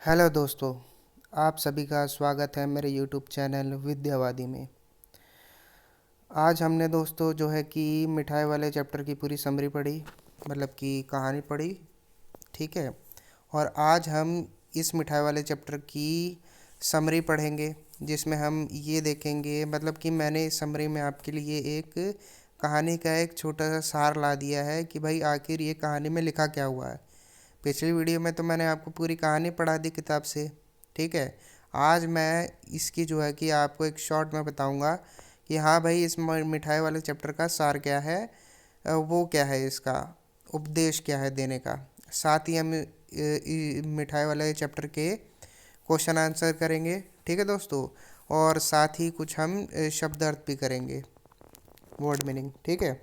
Hello दोस्तों, आप सभी का स्वागत है मेरे यूट्यूब चैनल विद्यावादी में। आज हमने दोस्तों जो है कि मिठाई वाले चैप्टर की पूरी समरी पढ़ी, मतलब कि कहानी पढ़ी। ठीक है। और आज हम इस मिठाई वाले चैप्टर की समरी पढ़ेंगे, जिसमें हम ये देखेंगे, मतलब कि मैंने इस समरी में आपके लिए एक कहानी का एक छोटा सा सार ला दिया है कि भाई आखिर ये कहानी में लिखा क्या हुआ है। पिछली वीडियो में तो मैंने आपको पूरी कहानी पढ़ा दी किताब से। ठीक है। आज मैं इसकी जो है कि आपको एक शॉर्ट में बताऊंगा कि हाँ भाई इस मिठाई वाले चैप्टर का सार क्या है, वो क्या है, इसका उपदेश क्या है देने का। साथ ही हम मिठाई वाले चैप्टर के क्वेश्चन आंसर करेंगे। ठीक है दोस्तों। और साथ ही कुछ हम शब्द अर्थ भी करेंगे, वर्ड मीनिंग। ठीक है।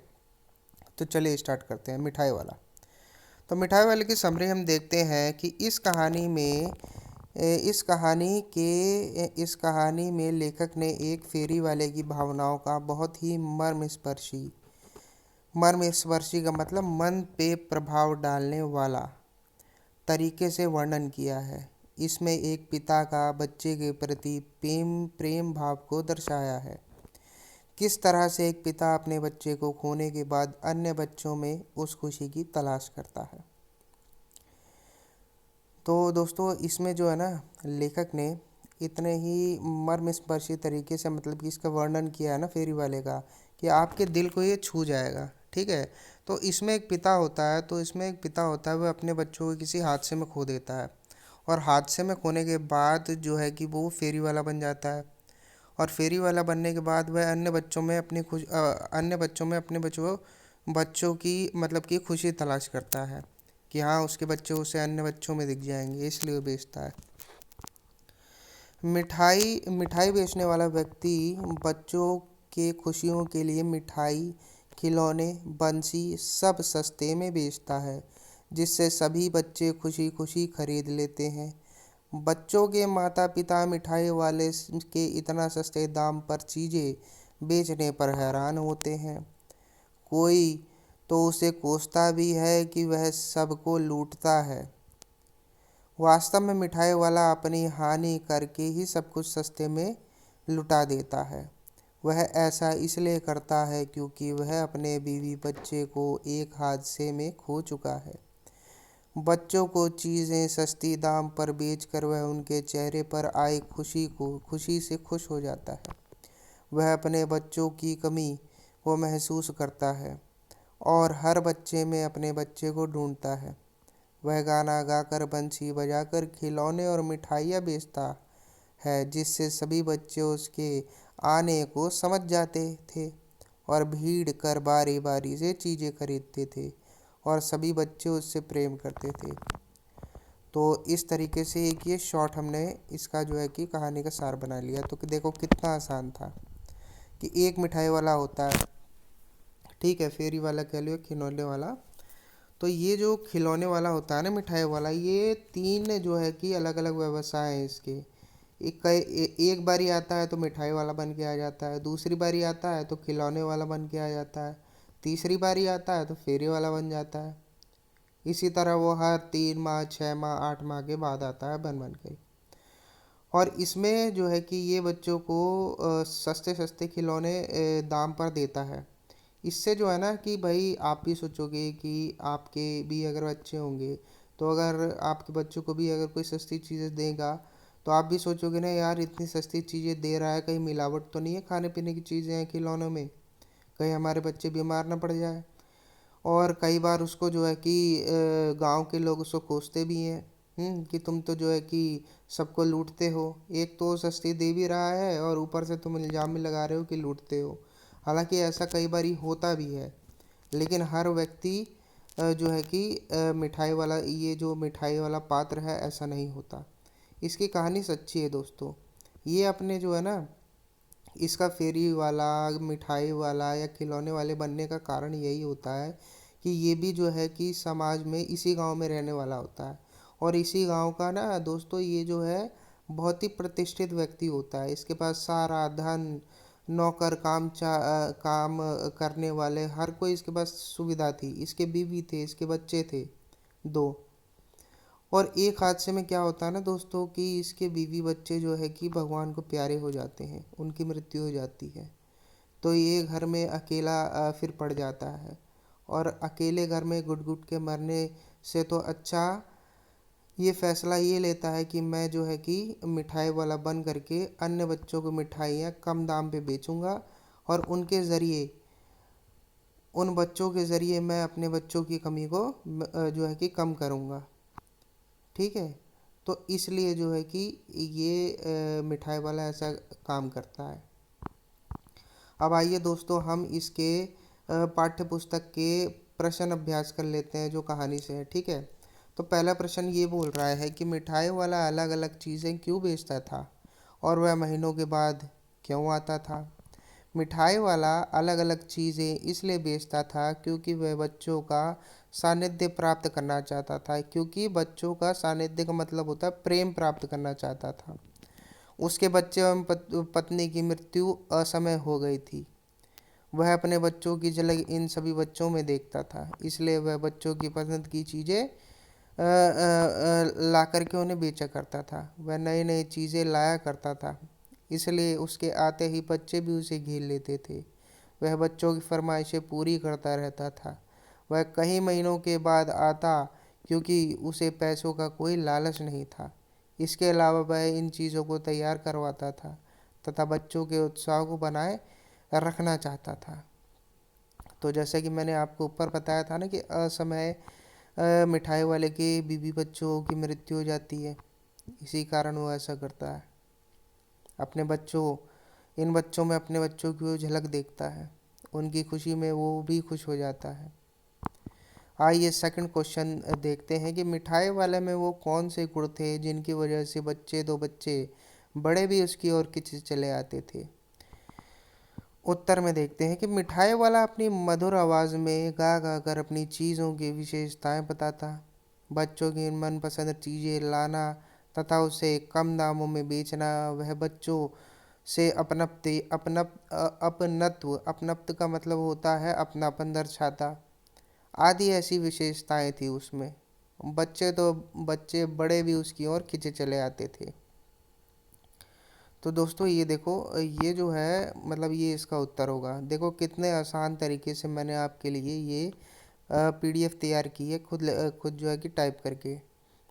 तो चलिए स्टार्ट करते हैं मिठाई वाला। तो मिठाई वाले की समरी हम देखते हैं कि इस कहानी में लेखक ने एक फेरी वाले की भावनाओं का बहुत ही मर्मस्पर्शी का मतलब मन पे प्रभाव डालने वाला तरीके से वर्णन किया है। इसमें एक पिता का बच्चे के प्रति प्रेम भाव को दर्शाया है। किस तरह से एक पिता अपने बच्चे को खोने के बाद अन्य बच्चों में उस खुशी की तलाश करता है। तो दोस्तों इसमें जो है ना, लेखक ने इतने ही मर्मस्पर्शी तरीके से मतलब कि इसका वर्णन किया है ना फेरी वाले का, कि आपके दिल को ये छू जाएगा। ठीक है। तो इसमें एक पिता होता है, वह अपने बच्चों को किसी हादसे में खो देता है। और हादसे में खोने के बाद जो है कि वो फेरी वाला बन जाता है। और फेरी वाला बनने के बाद वह अन्य बच्चों में अपने बच्चों की मतलब कि खुशी तलाश करता है कि हाँ उसके बच्चे उसे अन्य बच्चों में दिख जाएंगे, इसलिए वो बेचता है। मिठाई मिठाई बेचने वाला व्यक्ति बच्चों के खुशियों के लिए मिठाई, खिलौने, बंसी सब सस्ते में बेचता है, जिससे सभी बच्चे खुशी खुशी खरीद लेते हैं। बच्चों के माता पिता मिठाई वाले के इतना सस्ते दाम पर चीज़ें बेचने पर हैरान होते हैं। कोई तो उसे कोसता भी है कि वह सबको लूटता है। वास्तव में मिठाई वाला अपनी हानि करके ही सब कुछ सस्ते में लुटा देता है। वह ऐसा इसलिए करता है क्योंकि वह अपने बीवी बच्चे को एक हादसे में खो चुका है। बच्चों को चीज़ें सस्ती दाम पर बेचकर वह उनके चेहरे पर आई खुशी से खुश हो जाता है। वह अपने बच्चों की कमी को महसूस करता है और हर बच्चे में अपने बच्चे को ढूंढता है। वह गाना गाकर, बंसी बजाकर खिलौने और मिठाइयाँ बेचता है, जिससे सभी बच्चे उसके आने को समझ जाते थे और भीड़ कर बारी बारी से चीज़ें खरीदते थे और सभी बच्चे उससे प्रेम करते थे। तो इस तरीके से एक ये शॉर्ट हमने इसका जो है कि कहानी का सार बना लिया। तो कि देखो कितना आसान था कि एक मिठाई वाला होता है, ठीक है, फेरी वाला कह लो, खिलौने वाला। तो ये जो खिलौने वाला होता है ना, मिठाई वाला, ये तीन जो है कि अलग अलग व्यवसाय हैं इसके। एक बारी आता है तो मिठाई वाला बन के आ जाता है, दूसरी बारी आता है तो खिलौने वाला बन के आ जाता है, तीसरी बारी आता है तो फेरी वाला बन जाता है। इसी तरह वो हर 3 माह, 6 माह, 8 माह के बाद आता है बन बन के। और इसमें जो है कि ये बच्चों को सस्ते सस्ते खिलौने दाम पर देता है। इससे जो है ना कि भाई आप भी सोचोगे कि आपके भी अगर बच्चे होंगे, तो अगर आपके बच्चों को भी अगर कोई सस्ती चीज़ें देगा, तो आप भी सोचोगे ना यार इतनी सस्ती चीज़ें दे रहा है, कहीं मिलावट तो नहीं है, खाने पीने की चीज़ें हैं खिलौनों में, कहीं हमारे बच्चे बीमार ना पड़ जाए। और कई बार उसको जो है कि गांव के लोग उसको कोसते भी हैं, कि तुम तो जो है कि सबको लूटते हो, एक तो सस्ती दे भी रहा है और ऊपर से तुम इल्ज़ाम भी लगा रहे हो कि लूटते हो। हालांकि ऐसा कई बार होता भी है, लेकिन हर व्यक्ति जो है कि मिठाई वाला, ये जो मिठाई वाला पात्र है, ऐसा नहीं होता। इसकी कहानी सच्ची है दोस्तों। ये अपने जो है ना, इसका फेरी वाला, मिठाई वाला या खिलौने वाले बनने का कारण यही होता है कि ये भी जो है कि समाज में इसी गांव में रहने वाला होता है। और इसी गांव का ना दोस्तों, ये जो है बहुत ही प्रतिष्ठित व्यक्ति होता है। इसके पास सारा धन, नौकर, काम करने वाले, हर कोई इसके पास सुविधा थी। इसके बीवी थे, इसके बच्चे थे 2। और एक हादसे में क्या होता है ना दोस्तों कि इसके बीवी बच्चे जो है कि भगवान को प्यारे हो जाते हैं, उनकी मृत्यु हो जाती है। तो ये घर में अकेला फिर पड़ जाता है, और अकेले घर में घुट घुट के मरने से तो अच्छा ये फैसला ये लेता है कि मैं जो है कि मिठाई वाला बन करके अन्य बच्चों को मिठाइयाँ कम दाम पे बेचूंगा, और उनके ज़रिए, उन बच्चों के ज़रिए मैं अपने बच्चों की कमी को जो है कि कम करूँगा। ठीक है। तो इसलिए जो है कि ये मिठाई वाला ऐसा काम करता है। अब आइए दोस्तों हम इसके पाठ्य पुस्तक के प्रश्न अभ्यास कर लेते हैं जो कहानी से है। ठीक है। तो पहला प्रश्न ये बोल रहा है कि मिठाई वाला अलग अलग चीज़ें क्यों बेचता था और वह महीनों के बाद क्यों आता था। मिठाई वाला अलग अलग चीज़ें इसलिए बेचता था क्योंकि वह बच्चों का सानिध्य प्राप्त करना चाहता था, क्योंकि बच्चों का सानिध्य का मतलब होता है प्रेम प्राप्त करना चाहता था। उसके बच्चे एवं पत्नी की मृत्यु असमय हो गई थी। वह अपने बच्चों की झलक इन सभी बच्चों में देखता था, इसलिए वह बच्चों की पसंद की चीज़ें ला करके उन्हें बेचा करता था। वह नई नई चीज़ें लाया करता था, इसलिए उसके आते ही बच्चे भी उसे घेर लेते थे। वह बच्चों की फरमाइशें पूरी करता रहता था। वह कई महीनों के बाद आता क्योंकि उसे पैसों का कोई लालच नहीं था। इसके अलावा वह इन चीज़ों को तैयार करवाता था तथा बच्चों के उत्साह को बनाए रखना चाहता था। तो जैसे कि मैंने आपको ऊपर बताया था ना कि असमय मिठाई वाले के बीवी बच्चों की मृत्यु हो जाती है, इसी कारण वो ऐसा करता है। अपने बच्चों, इन बच्चों में अपने बच्चों की वो झलक देखता है, उनकी खुशी में वो भी खुश हो जाता है। आइए सेकंड क्वेश्चन देखते हैं कि मिठाई वाले में वो कौन से गुण थे जिनकी वजह से दो बच्चे बड़े भी उसकी ओर खिंचे चले आते थे। उत्तर में देखते हैं कि मिठाई वाला अपनी मधुर आवाज़ में गा गा कर अपनी चीज़ों की विशेषताएं बताता। बच्चों की मनपसंद चीज़ें लाना तथा उसे कम दामों में बेचना वह बच्चों से अपनत्व, अपनत्व का मतलब होता है अपनापन दर्शाता, आदि ऐसी विशेषताएं थी उसमें। बच्चे बड़े भी उसकी ओर खिंचे चले आते थे। तो दोस्तों ये देखो, ये जो है मतलब ये इसका उत्तर होगा। देखो कितने आसान तरीके से मैंने आपके लिए ये पीडीएफ तैयार की है, खुद जो है कि टाइप करके।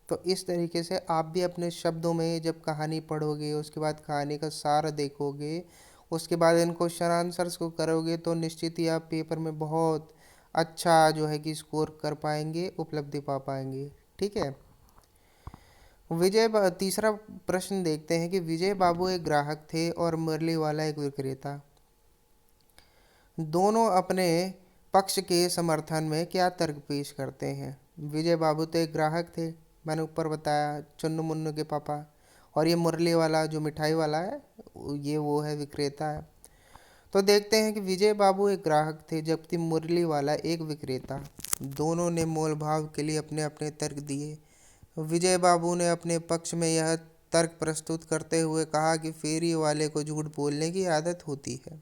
तो इस तरीके से आप भी अपने शब्दों में जब कहानी पढ़ोगे, उसके बाद कहानी का सार देखोगे, उसके बाद इन क्वेश्चन आंसर्स को करोगे, तो निश्चित ही आप पेपर में बहुत अच्छा जो है कि स्कोर कर पाएंगे, उपलब्धि पा पाएंगे। ठीक है। तीसरा प्रश्न देखते हैं कि विजय बाबू एक ग्राहक थे और मुरली वाला एक विक्रेता। दोनों अपने पक्ष के समर्थन में क्या तर्क पेश करते हैं। विजय बाबू तो एक ग्राहक थे, मैंने ऊपर बताया, चुन्नू मुन्नू के पापा। और ये मुरली वाला जो मिठाई वाला है, ये वो है विक्रेता है। तो देखते हैं कि विजय बाबू एक ग्राहक थे जबकि मुरली वाला एक विक्रेता। दोनों ने मोल भाव के लिए अपने अपने तर्क दिए। विजय बाबू ने अपने पक्ष में यह तर्क प्रस्तुत करते हुए कहा कि फेरी वाले को झूठ बोलने की आदत होती है,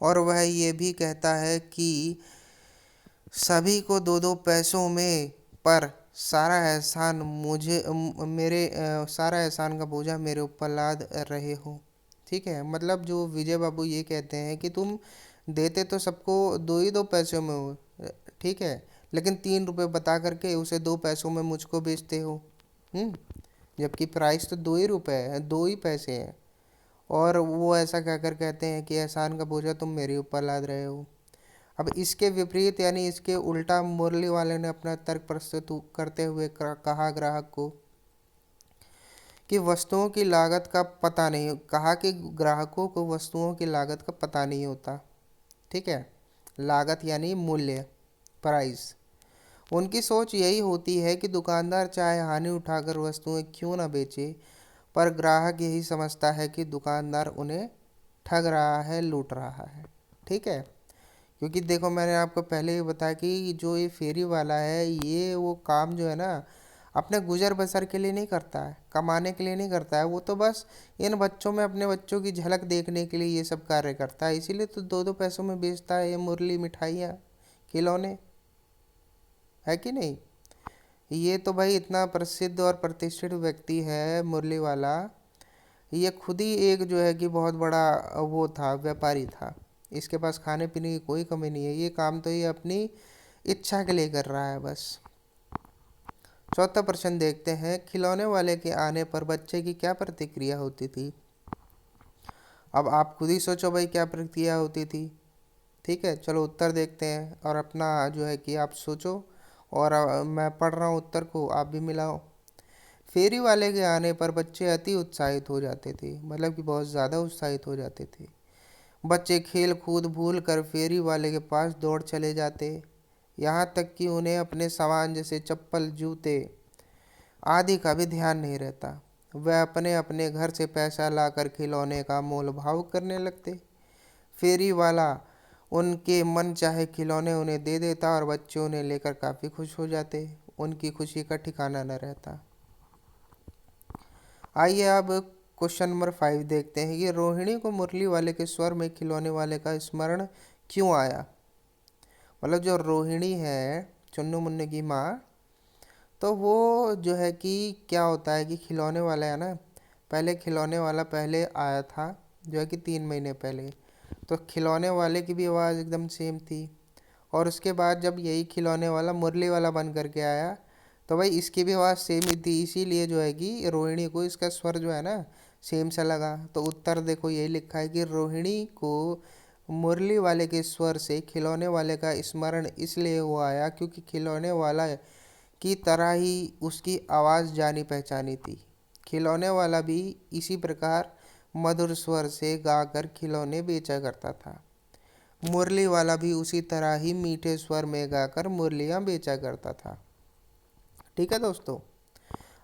और वह ये भी कहता है कि सभी को दो दो पैसों में, पर सारा एहसान सारा एहसान का बोझा मेरे ऊपर लाद रहे हो। ठीक है। मतलब जो विजय बाबू ये कहते हैं कि तुम देते तो सबको दो ही दो पैसों में हो, ठीक है, लेकिन 3 रुपए बता करके उसे 2 पैसों में मुझको बेचते हो। हम्म। जबकि प्राइस तो 2 ही रुपए है, 2 ही पैसे हैं, और वो ऐसा कहकर कहते हैं कि एहसान का बोझा तुम मेरे ऊपर लाद रहे हो। अब इसके विपरीत यानी इसके उल्टा मुरली वाले ने अपना तर्क प्रस्तुत करते हुए कहा ग्राहक को कि वस्तुओं की लागत का पता नहीं, कहा कि ग्राहकों को वस्तुओं की लागत का पता नहीं होता। ठीक है। लागत यानी मूल्य, प्राइस। उनकी सोच यही होती है कि दुकानदार चाहे हानि उठाकर वस्तुएं क्यों न बेचे, पर ग्राहक यही समझता है कि दुकानदार उन्हें ठग रहा है, लूट रहा है। ठीक है। क्योंकि देखो मैंने आपको पहले ही बताया कि जो ये फेरी वाला है, ये वो काम जो है ना अपने गुजर बसर के लिए नहीं करता है, कमाने के लिए नहीं करता है, वो तो बस इन बच्चों में अपने बच्चों की झलक देखने के लिए ये सब कार्य करता है। इसीलिए तो दो दो पैसों में बेचता है ये मुरली, मिठाइयाँ, खिलौने, है कि नहीं। ये तो भाई इतना प्रसिद्ध और प्रतिष्ठित व्यक्ति है मुरली वाला। ये खुद ही एक जो है कि बहुत बड़ा वो था, व्यापारी था। इसके पास खाने पीने की कोई कमी नहीं है, ये काम तो ये अपनी इच्छा के लिए कर रहा है बस। चौथा प्रश्न देखते हैं, खिलौने वाले के आने पर बच्चे की क्या प्रतिक्रिया होती थी। अब आप खुद ही सोचो भाई क्या प्रतिक्रिया होती थी। ठीक है, चलो उत्तर देखते हैं और अपना जो है कि आप सोचो, और मैं पढ़ रहा हूँ उत्तर को, आप भी मिलाओ। फेरी वाले के आने पर बच्चे अति उत्साहित हो जाते थे, मतलब कि बहुत ज़्यादा उत्साहित हो जाते थे। बच्चे खेल कूद भूल कर फेरी वाले के पास दौड़ चले जाते, यहाँ तक कि उन्हें अपने सामान जैसे चप्पल जूते आदि का भी ध्यान नहीं रहता। वह अपने अपने घर से पैसा लाकर खिलौने का मोल भाव करने लगते। फेरी वाला उनके मन चाहे खिलौने उन्हें दे देता और बच्चे उन्हें लेकर काफ़ी खुश हो जाते। उनकी खुशी का ठिकाना न रहता। आइए अब क्वेश्चन नंबर 5 देखते हैं कि रोहिणी को मुरली वाले के स्वर में खिलौने वाले का स्मरण क्यों आया। मतलब जो रोहिणी है, चुन्नू मुन्ने की माँ, तो वो जो है कि क्या होता है कि खिलौने वाला है ना, पहले खिलौने वाला पहले आया था, जो है कि 3 महीने पहले। तो खिलौने वाले की भी आवाज़ एकदम सेम थी, और उसके बाद जब यही खिलौने वाला मुरली वाला बन करके आया, तो भाई इसकी भी आवाज़ सेम ही थी, इसीलिए जो है कि रोहिणी को इसका स्वर जो है ना सेम सा लगा। तो उत्तर देखो यही लिखा है कि रोहिणी को मुरली वाले के स्वर से खिलौने वाले का स्मरण इसलिए हुआ आया क्योंकि खिलौने वाला की तरह ही उसकी आवाज़ जानी पहचानी थी। खिलौने वाला भी इसी प्रकार मधुर स्वर से गाकर खिलौने बेचा करता था। मुरली वाला भी उसी तरह ही मीठे स्वर में गाकर मुरलियाँ बेचा करता था। ठीक है दोस्तों,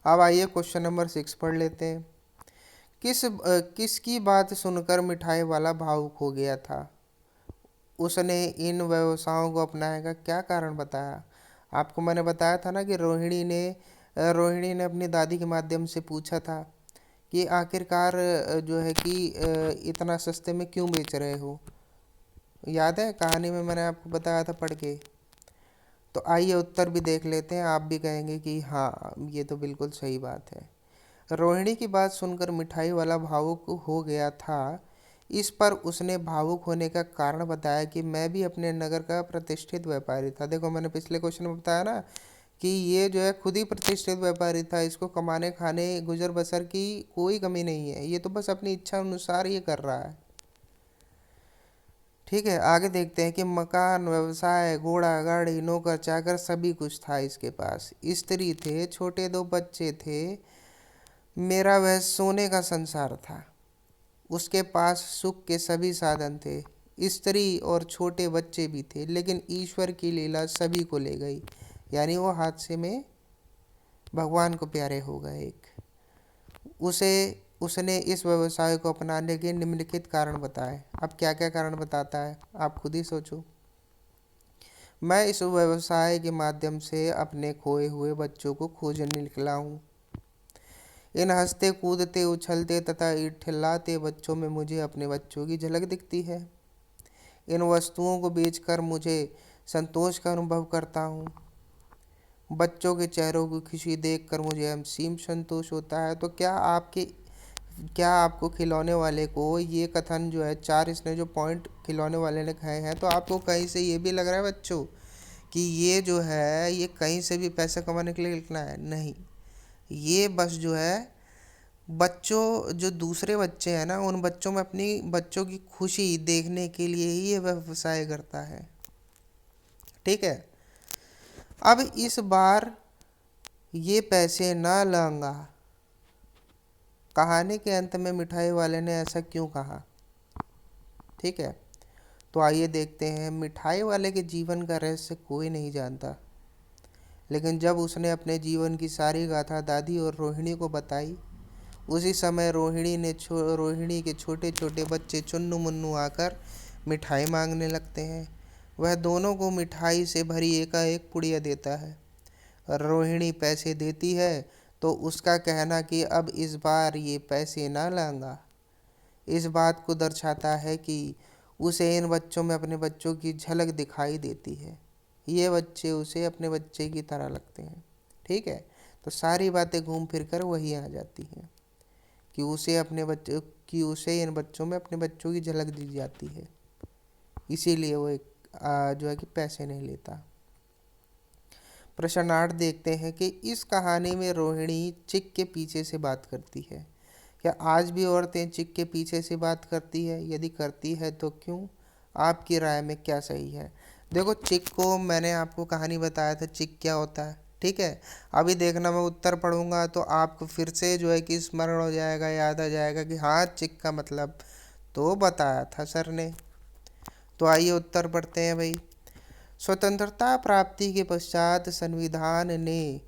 अब आइए क्वेश्चन नंबर 6 पढ़ लेते हैं। किसकी बात सुनकर मिठाई वाला भावुक हो गया था। उसने इन व्यवसायों को अपनाने का क्या कारण बताया। आपको मैंने बताया था ना कि रोहिणी ने अपनी दादी के माध्यम से पूछा था कि आखिरकार जो है कि इतना सस्ते में क्यों बेच रहे हो। याद है कहानी में मैंने आपको बताया था पढ़ के। तो आइए उत्तर भी देख लेते हैं, आप भी कहेंगे कि हाँ ये तो बिल्कुल सही बात है। रोहिणी की बात सुनकर मिठाई वाला भावुक हो गया था। इस पर उसने भावुक होने का कारण बताया कि मैं भी अपने नगर का प्रतिष्ठित व्यापारी था। देखो मैंने पिछले क्वेश्चन में बताया ना कि ये जो है खुद ही प्रतिष्ठित व्यापारी था, इसको कमाने खाने गुजर बसर की कोई कमी नहीं है, ये तो बस अपनी इच्छा अनुसार ये कर रहा है। ठीक है, आगे देखते हैं कि मकान, व्यवसाय, घोड़ा गाड़ी, नौकर चाकर सभी कुछ था इसके पास। स्त्री थे, छोटे 2 बच्चे थे। मेरा वह सोने का संसार था। उसके पास सुख के सभी साधन थे। स्त्री और छोटे बच्चे भी थे, लेकिन ईश्वर की लीला सभी को ले गई। यानी वो हादसे में भगवान को प्यारे हो गए। एक उसे उसने इस व्यवसाय को अपनाने के निम्नलिखित कारण बताए। अब क्या क्या कारण बताता है आप खुद ही सोचो। मैं इस व्यवसाय के माध्यम से अपने खोए हुए बच्चों को खोजने निकला हूँ। इन हंसते कूदते उछलते तथा इठलाते बच्चों में मुझे अपने बच्चों की झलक दिखती है। इन वस्तुओं को बेचकर मुझे संतोष का अनुभव करता हूँ। बच्चों के चेहरों की खुशी देखकर मुझे असीम संतोष होता है। तो क्या आपको खिलौने वाले को ये कथन जो है, 4 इसने जो पॉइंट खिलौने वाले ने कहे हैं, तो आपको कहीं से ये भी लग रहा है बच्चों कि ये जो है ये कहीं से भी पैसा कमाने के लिए लिखना है? नहीं, ये बस जो है बच्चों, जो दूसरे बच्चे हैं ना, उन बच्चों में अपनी बच्चों की खुशी देखने के लिए ही ये व्यवसाय करता है। ठीक है, अब इस बार ये पैसे ना लाऊंगा। कहानी के अंत में मिठाई वाले ने ऐसा क्यों कहा। ठीक है, तो आइए देखते हैं। मिठाई वाले के जीवन का रहस्य कोई नहीं जानता, लेकिन जब उसने अपने जीवन की सारी गाथा दादी और रोहिणी को बताई, उसी समय रोहिणी के छोटे छोटे बच्चे चुन्नू मुन्नू आकर मिठाई मांगने लगते हैं। वह दोनों को मिठाई से भरी एकाएक पुड़िया देता है। रोहिणी पैसे देती है तो उसका कहना कि अब इस बार ये पैसे ना लाऊंगा, इस बात को दर्शाता है कि उसे इन बच्चों में अपने बच्चों की झलक दिखाई देती है। ये बच्चे उसे अपने बच्चे की तरह लगते हैं। ठीक है। तो सारी बातें घूम फिर कर वही आ जाती हैं कि उसे इन बच्चों में अपने बच्चों की झलक दी जाती है, इसीलिए वो एक जो है कि पैसे नहीं लेता। प्रश्न 8 देखते हैं कि इस कहानी में रोहिणी चिक के पीछे से बात करती है। क्या आज भी औरतें चिक के पीछे से बात करती है? यदि करती है तो क्यों? आपकी राय में क्या सही है? देखो, चिक को मैंने आपको कहानी बताया था चिक क्या होता है, ठीक है। अभी देखना, मैं उत्तर पढ़ूंगा तो आपको फिर से जो है कि स्मरण हो जाएगा, याद आ जाएगा कि हाँ, चिक का मतलब तो बताया था सर ने। तो आइए उत्तर पढ़ते हैं भाई। स्वतंत्रता प्राप्ति के पश्चात संविधान ने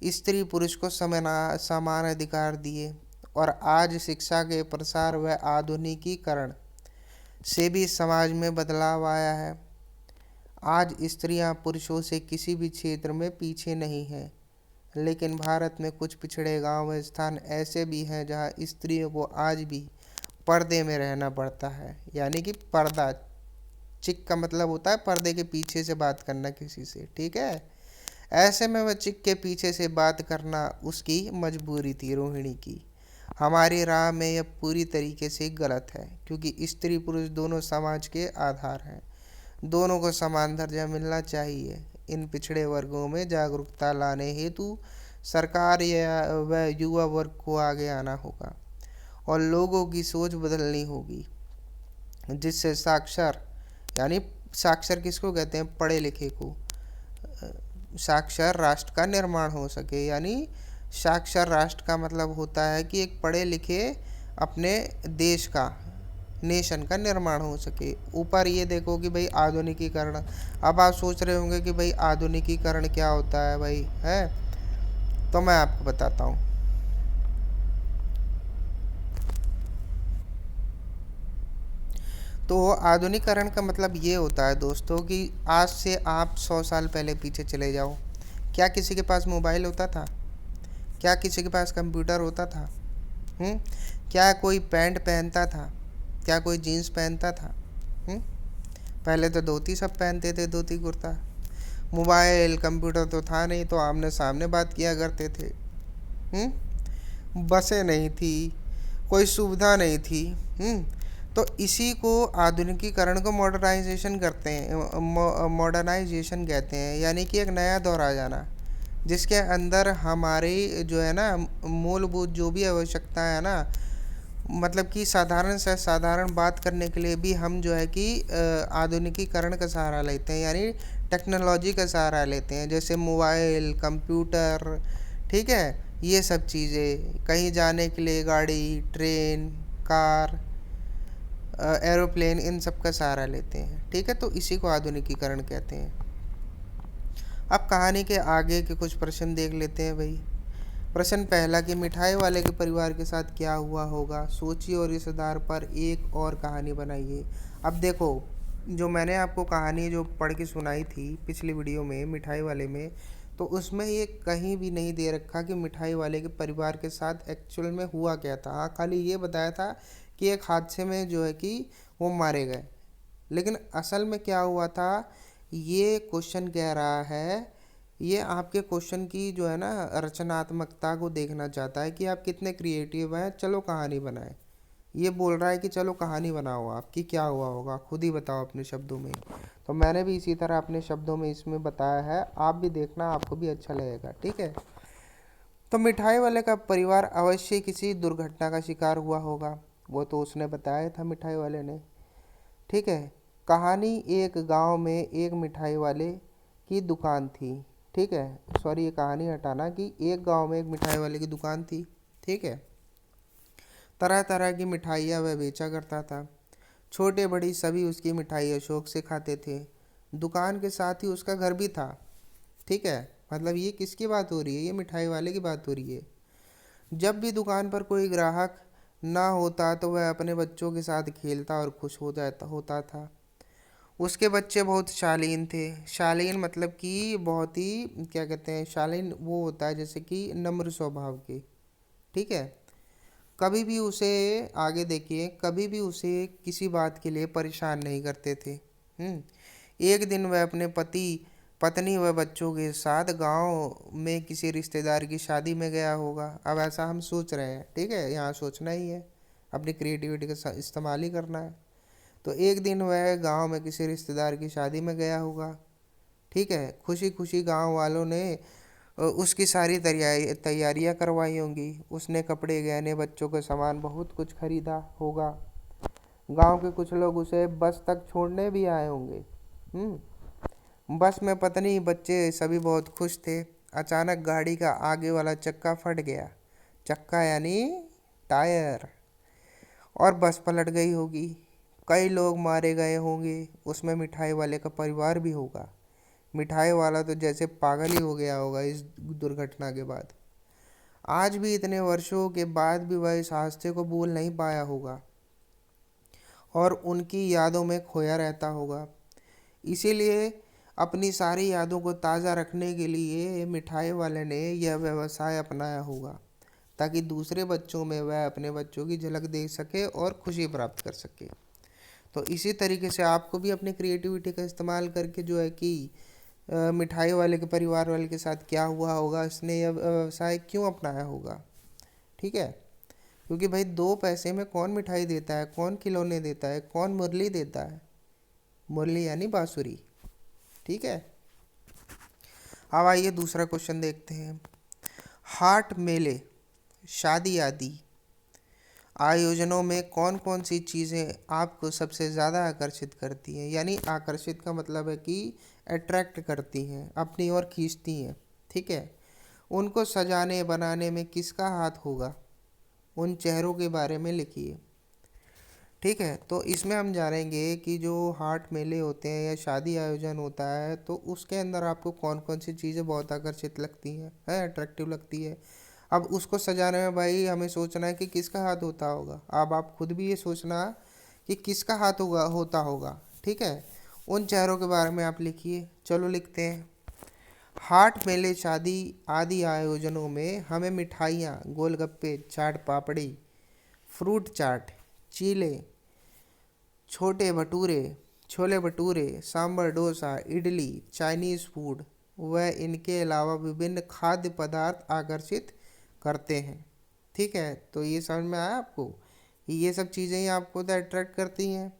स्त्री पुरुष को समान अधिकार दिए और आज शिक्षा के प्रसार व आधुनिकीकरण से भी समाज में बदलाव आया है। आज स्त्रियां पुरुषों से किसी भी क्षेत्र में पीछे नहीं हैं, लेकिन भारत में कुछ पिछड़े गांव व स्थान ऐसे भी हैं जहां स्त्रियों को आज भी पर्दे में रहना पड़ता है। यानी कि पर्दा, चिक का मतलब होता है पर्दे के पीछे से बात करना किसी से, ठीक है। ऐसे में वह चिक के पीछे से बात करना उसकी मजबूरी थी, रोहिणी की। हमारी राह में यह पूरी तरीके से गलत है, क्योंकि स्त्री पुरुष दोनों समाज के आधार हैं। दोनों को समान दर्जा मिलना चाहिए। इन पिछड़े वर्गों में जागरूकता लाने हेतु सरकार या व युवा वर्ग को आगे आना होगा और लोगों की सोच बदलनी होगी, जिससे साक्षर, यानी साक्षर किसको कहते हैं? पढ़े लिखे को। साक्षर राष्ट्र का निर्माण हो सके। यानी साक्षर राष्ट्र का मतलब होता है कि एक पढ़े लिखे अपने देश का, नेशन का निर्माण हो सके। ऊपर ये देखो कि भाई आधुनिकीकरण। अब आप सोच रहे होंगे कि भाई आधुनिकीकरण क्या होता है भाई, है? तो मैं आपको बताता हूँ। तो आधुनिकीकरण का मतलब ये होता है दोस्तों कि आज से आप 100 साल पहले पीछे चले जाओ। क्या किसी के पास मोबाइल होता था? क्या किसी के पास कंप्यूटर होता था? हम्म क्या कोई पैंट पहनता था? क्या कोई जीन्स पहनता था? हम्म पहले तो धोती सब पहनते थे, धोती कुर्ता। मोबाइल कंप्यूटर तो था नहीं, तो आमने सामने बात किया करते थे। बसें नहीं थी, कोई सुविधा नहीं थी। तो इसी को आधुनिकीकरण को मॉडर्नाइजेशन करते हैं, मॉडर्नाइजेशन कहते हैं। यानी कि एक नया दौर आ जाना, जिसके अंदर हमारी जो है ना मूलभूत जो भी आवश्यकता है ना, मतलब कि साधारण से साधारण बात करने के लिए भी हम जो है कि आधुनिकीकरण का सहारा लेते हैं, यानी टेक्नोलॉजी का सहारा लेते हैं। जैसे मोबाइल, कंप्यूटर, ठीक है, ये सब चीज़ें, कहीं जाने के लिए गाड़ी, ट्रेन, कार, एरोप्लेन, इन सब का सहारा लेते हैं, ठीक है। तो इसी को आधुनिकीकरण कहते हैं। अब कहानी के आगे के कुछ प्रश्न देख लेते हैं भाई। प्रश्न पहला कि मिठाई वाले के परिवार के साथ क्या हुआ होगा? सोचिए और इस आधार पर एक और कहानी बनाइए। अब देखो, जो मैंने आपको कहानी जो पढ़ के सुनाई थी पिछली वीडियो में, मिठाई वाले में, तो उसमें ये कहीं भी नहीं दे रखा कि मिठाई वाले के परिवार के साथ एक्चुअल में हुआ क्या था। हाँ, खाली ये बताया था कि एक हादसे में जो है कि वो मारे गए। लेकिन असल में क्या हुआ था, ये क्वेश्चन कह रहा है, ये आपके क्वेश्चन की जो है ना रचनात्मकता को देखना चाहता है कि आप कितने क्रिएटिव हैं। चलो कहानी बनाएं। ये बोल रहा है कि चलो कहानी बनाओ, आपकी क्या हुआ होगा, खुद ही बताओ अपने शब्दों में। तो मैंने भी इसी तरह अपने शब्दों में इसमें बताया है, आप भी देखना, आपको भी अच्छा लगेगा, ठीक है। तो मिठाई वाले का परिवार अवश्य किसी दुर्घटना का शिकार हुआ होगा, वो तो उसने बताया था मिठाई वाले ने, ठीक है। कहानी, एक गांव में एक मिठाई वाले की दुकान थी, ठीक है। सॉरी, ये कहानी हटाना कि एक गांव में एक मिठाई वाले की दुकान थी, ठीक है। तरह तरह की मिठाइयाँ वह बेचा करता था। छोटे बड़ी सभी उसकी मिठाइयाँ शौक से खाते थे। दुकान के साथ ही उसका घर भी था, ठीक है। मतलब ये किसकी बात हो रही है? ये मिठाई वाले की बात हो रही है। जब भी दुकान पर कोई ग्राहक ना होता तो वह अपने बच्चों के साथ खेलता और खुश हो जाता होता था। उसके बच्चे बहुत शालीन थे। शालीन मतलब कि बहुत ही, क्या कहते हैं, शालीन वो होता है जैसे कि नम्र स्वभाव के, ठीक है। कभी भी उसे, आगे देखिए, कभी भी उसे किसी बात के लिए परेशान नहीं करते थे। एक दिन वह अपने पति पत्नी व बच्चों के साथ गांव में किसी रिश्तेदार की शादी में गया होगा। अब ऐसा हम सोच रहे हैं, ठीक है, यहाँ सोचना ही है, अपनी क्रिएटिविटी का इस्तेमाल ही करना है। तो एक दिन वह गांव में किसी रिश्तेदार की शादी में गया होगा, ठीक है। खुशी खुशी गांव वालों ने उसकी सारी तैयारियां करवाई होंगी। उसने कपड़े, गहने, बच्चों का सामान, बहुत कुछ खरीदा होगा। गांव के कुछ लोग उसे बस तक छोड़ने भी आए होंगे। बस में पत्नी, बच्चे सभी बहुत खुश थे। अचानक गाड़ी का आगे वाला चक्का फट गया। चक्का यानी टायर। और बस पलट गई होगी। कई लोग मारे गए होंगे। उसमें मिठाई वाले का परिवार भी होगा। मिठाई वाला तो जैसे पागल ही हो गया होगा इस दुर्घटना के बाद। आज भी इतने वर्षों के बाद भी वह इस हादसे को भूल नहीं पाया होगा और उनकी यादों में खोया रहता होगा। इसीलिए अपनी सारी यादों को ताज़ा रखने के लिए मिठाई वाले ने यह व्यवसाय अपनाया होगा, ताकि दूसरे बच्चों में वह अपने बच्चों की झलक देख सके और खुशी प्राप्त कर सके। तो इसी तरीके से आपको भी अपनी क्रिएटिविटी का इस्तेमाल करके जो है कि मिठाई वाले के परिवार वाले के साथ क्या हुआ होगा, इसने यह व्यवसाय क्यों अपनाया होगा, ठीक है। क्योंकि भाई 2 पैसे में कौन मिठाई देता है, कौन खिलौने देता है, कौन मुरली देता है। मुरली यानी बांसुरी, ठीक है। अब आइए दूसरा क्वेश्चन देखते हैं। हाट, मेले, शादी आदि आयोजनों में कौन कौन सी चीज़ें आपको सबसे ज़्यादा आकर्षित करती हैं। यानी आकर्षित का मतलब है कि अट्रैक्ट करती हैं, अपनी ओर खींचती हैं, ठीक है। उनको सजाने बनाने में किसका हाथ होगा, उन चेहरों के बारे में लिखिए, ठीक है। तो इसमें हम जानेंगे कि जो हाट, मेले होते हैं या शादी आयोजन होता है, तो उसके अंदर आपको कौन कौन सी चीज़ें बहुत आकर्षित लगती हैं, अट्रैक्टिव लगती है। अब उसको सजाने में भाई हमें सोचना है कि किसका हाथ होता होगा। अब आप खुद भी ये सोचना कि किसका हाथ होता होगा, ठीक है। उन चेहरों के बारे में आप लिखिए। चलो लिखते हैं। हाट, मेले, शादी आदि आयोजनों में हमें मिठाइयाँ, गोलगप्पे, चाट पापड़ी, फ्रूट चाट, चीले, छोटे भटूरे, छोले भटूरे, सांभर, डोसा, इडली, चाइनीज़ फूड व इनके अलावा विभिन्न खाद्य पदार्थ आकर्षित करते हैं, ठीक है। तो ये समझ में आया आपको कि ये सब चीज़ें ही आपको तो अट्रैक्ट करती हैं।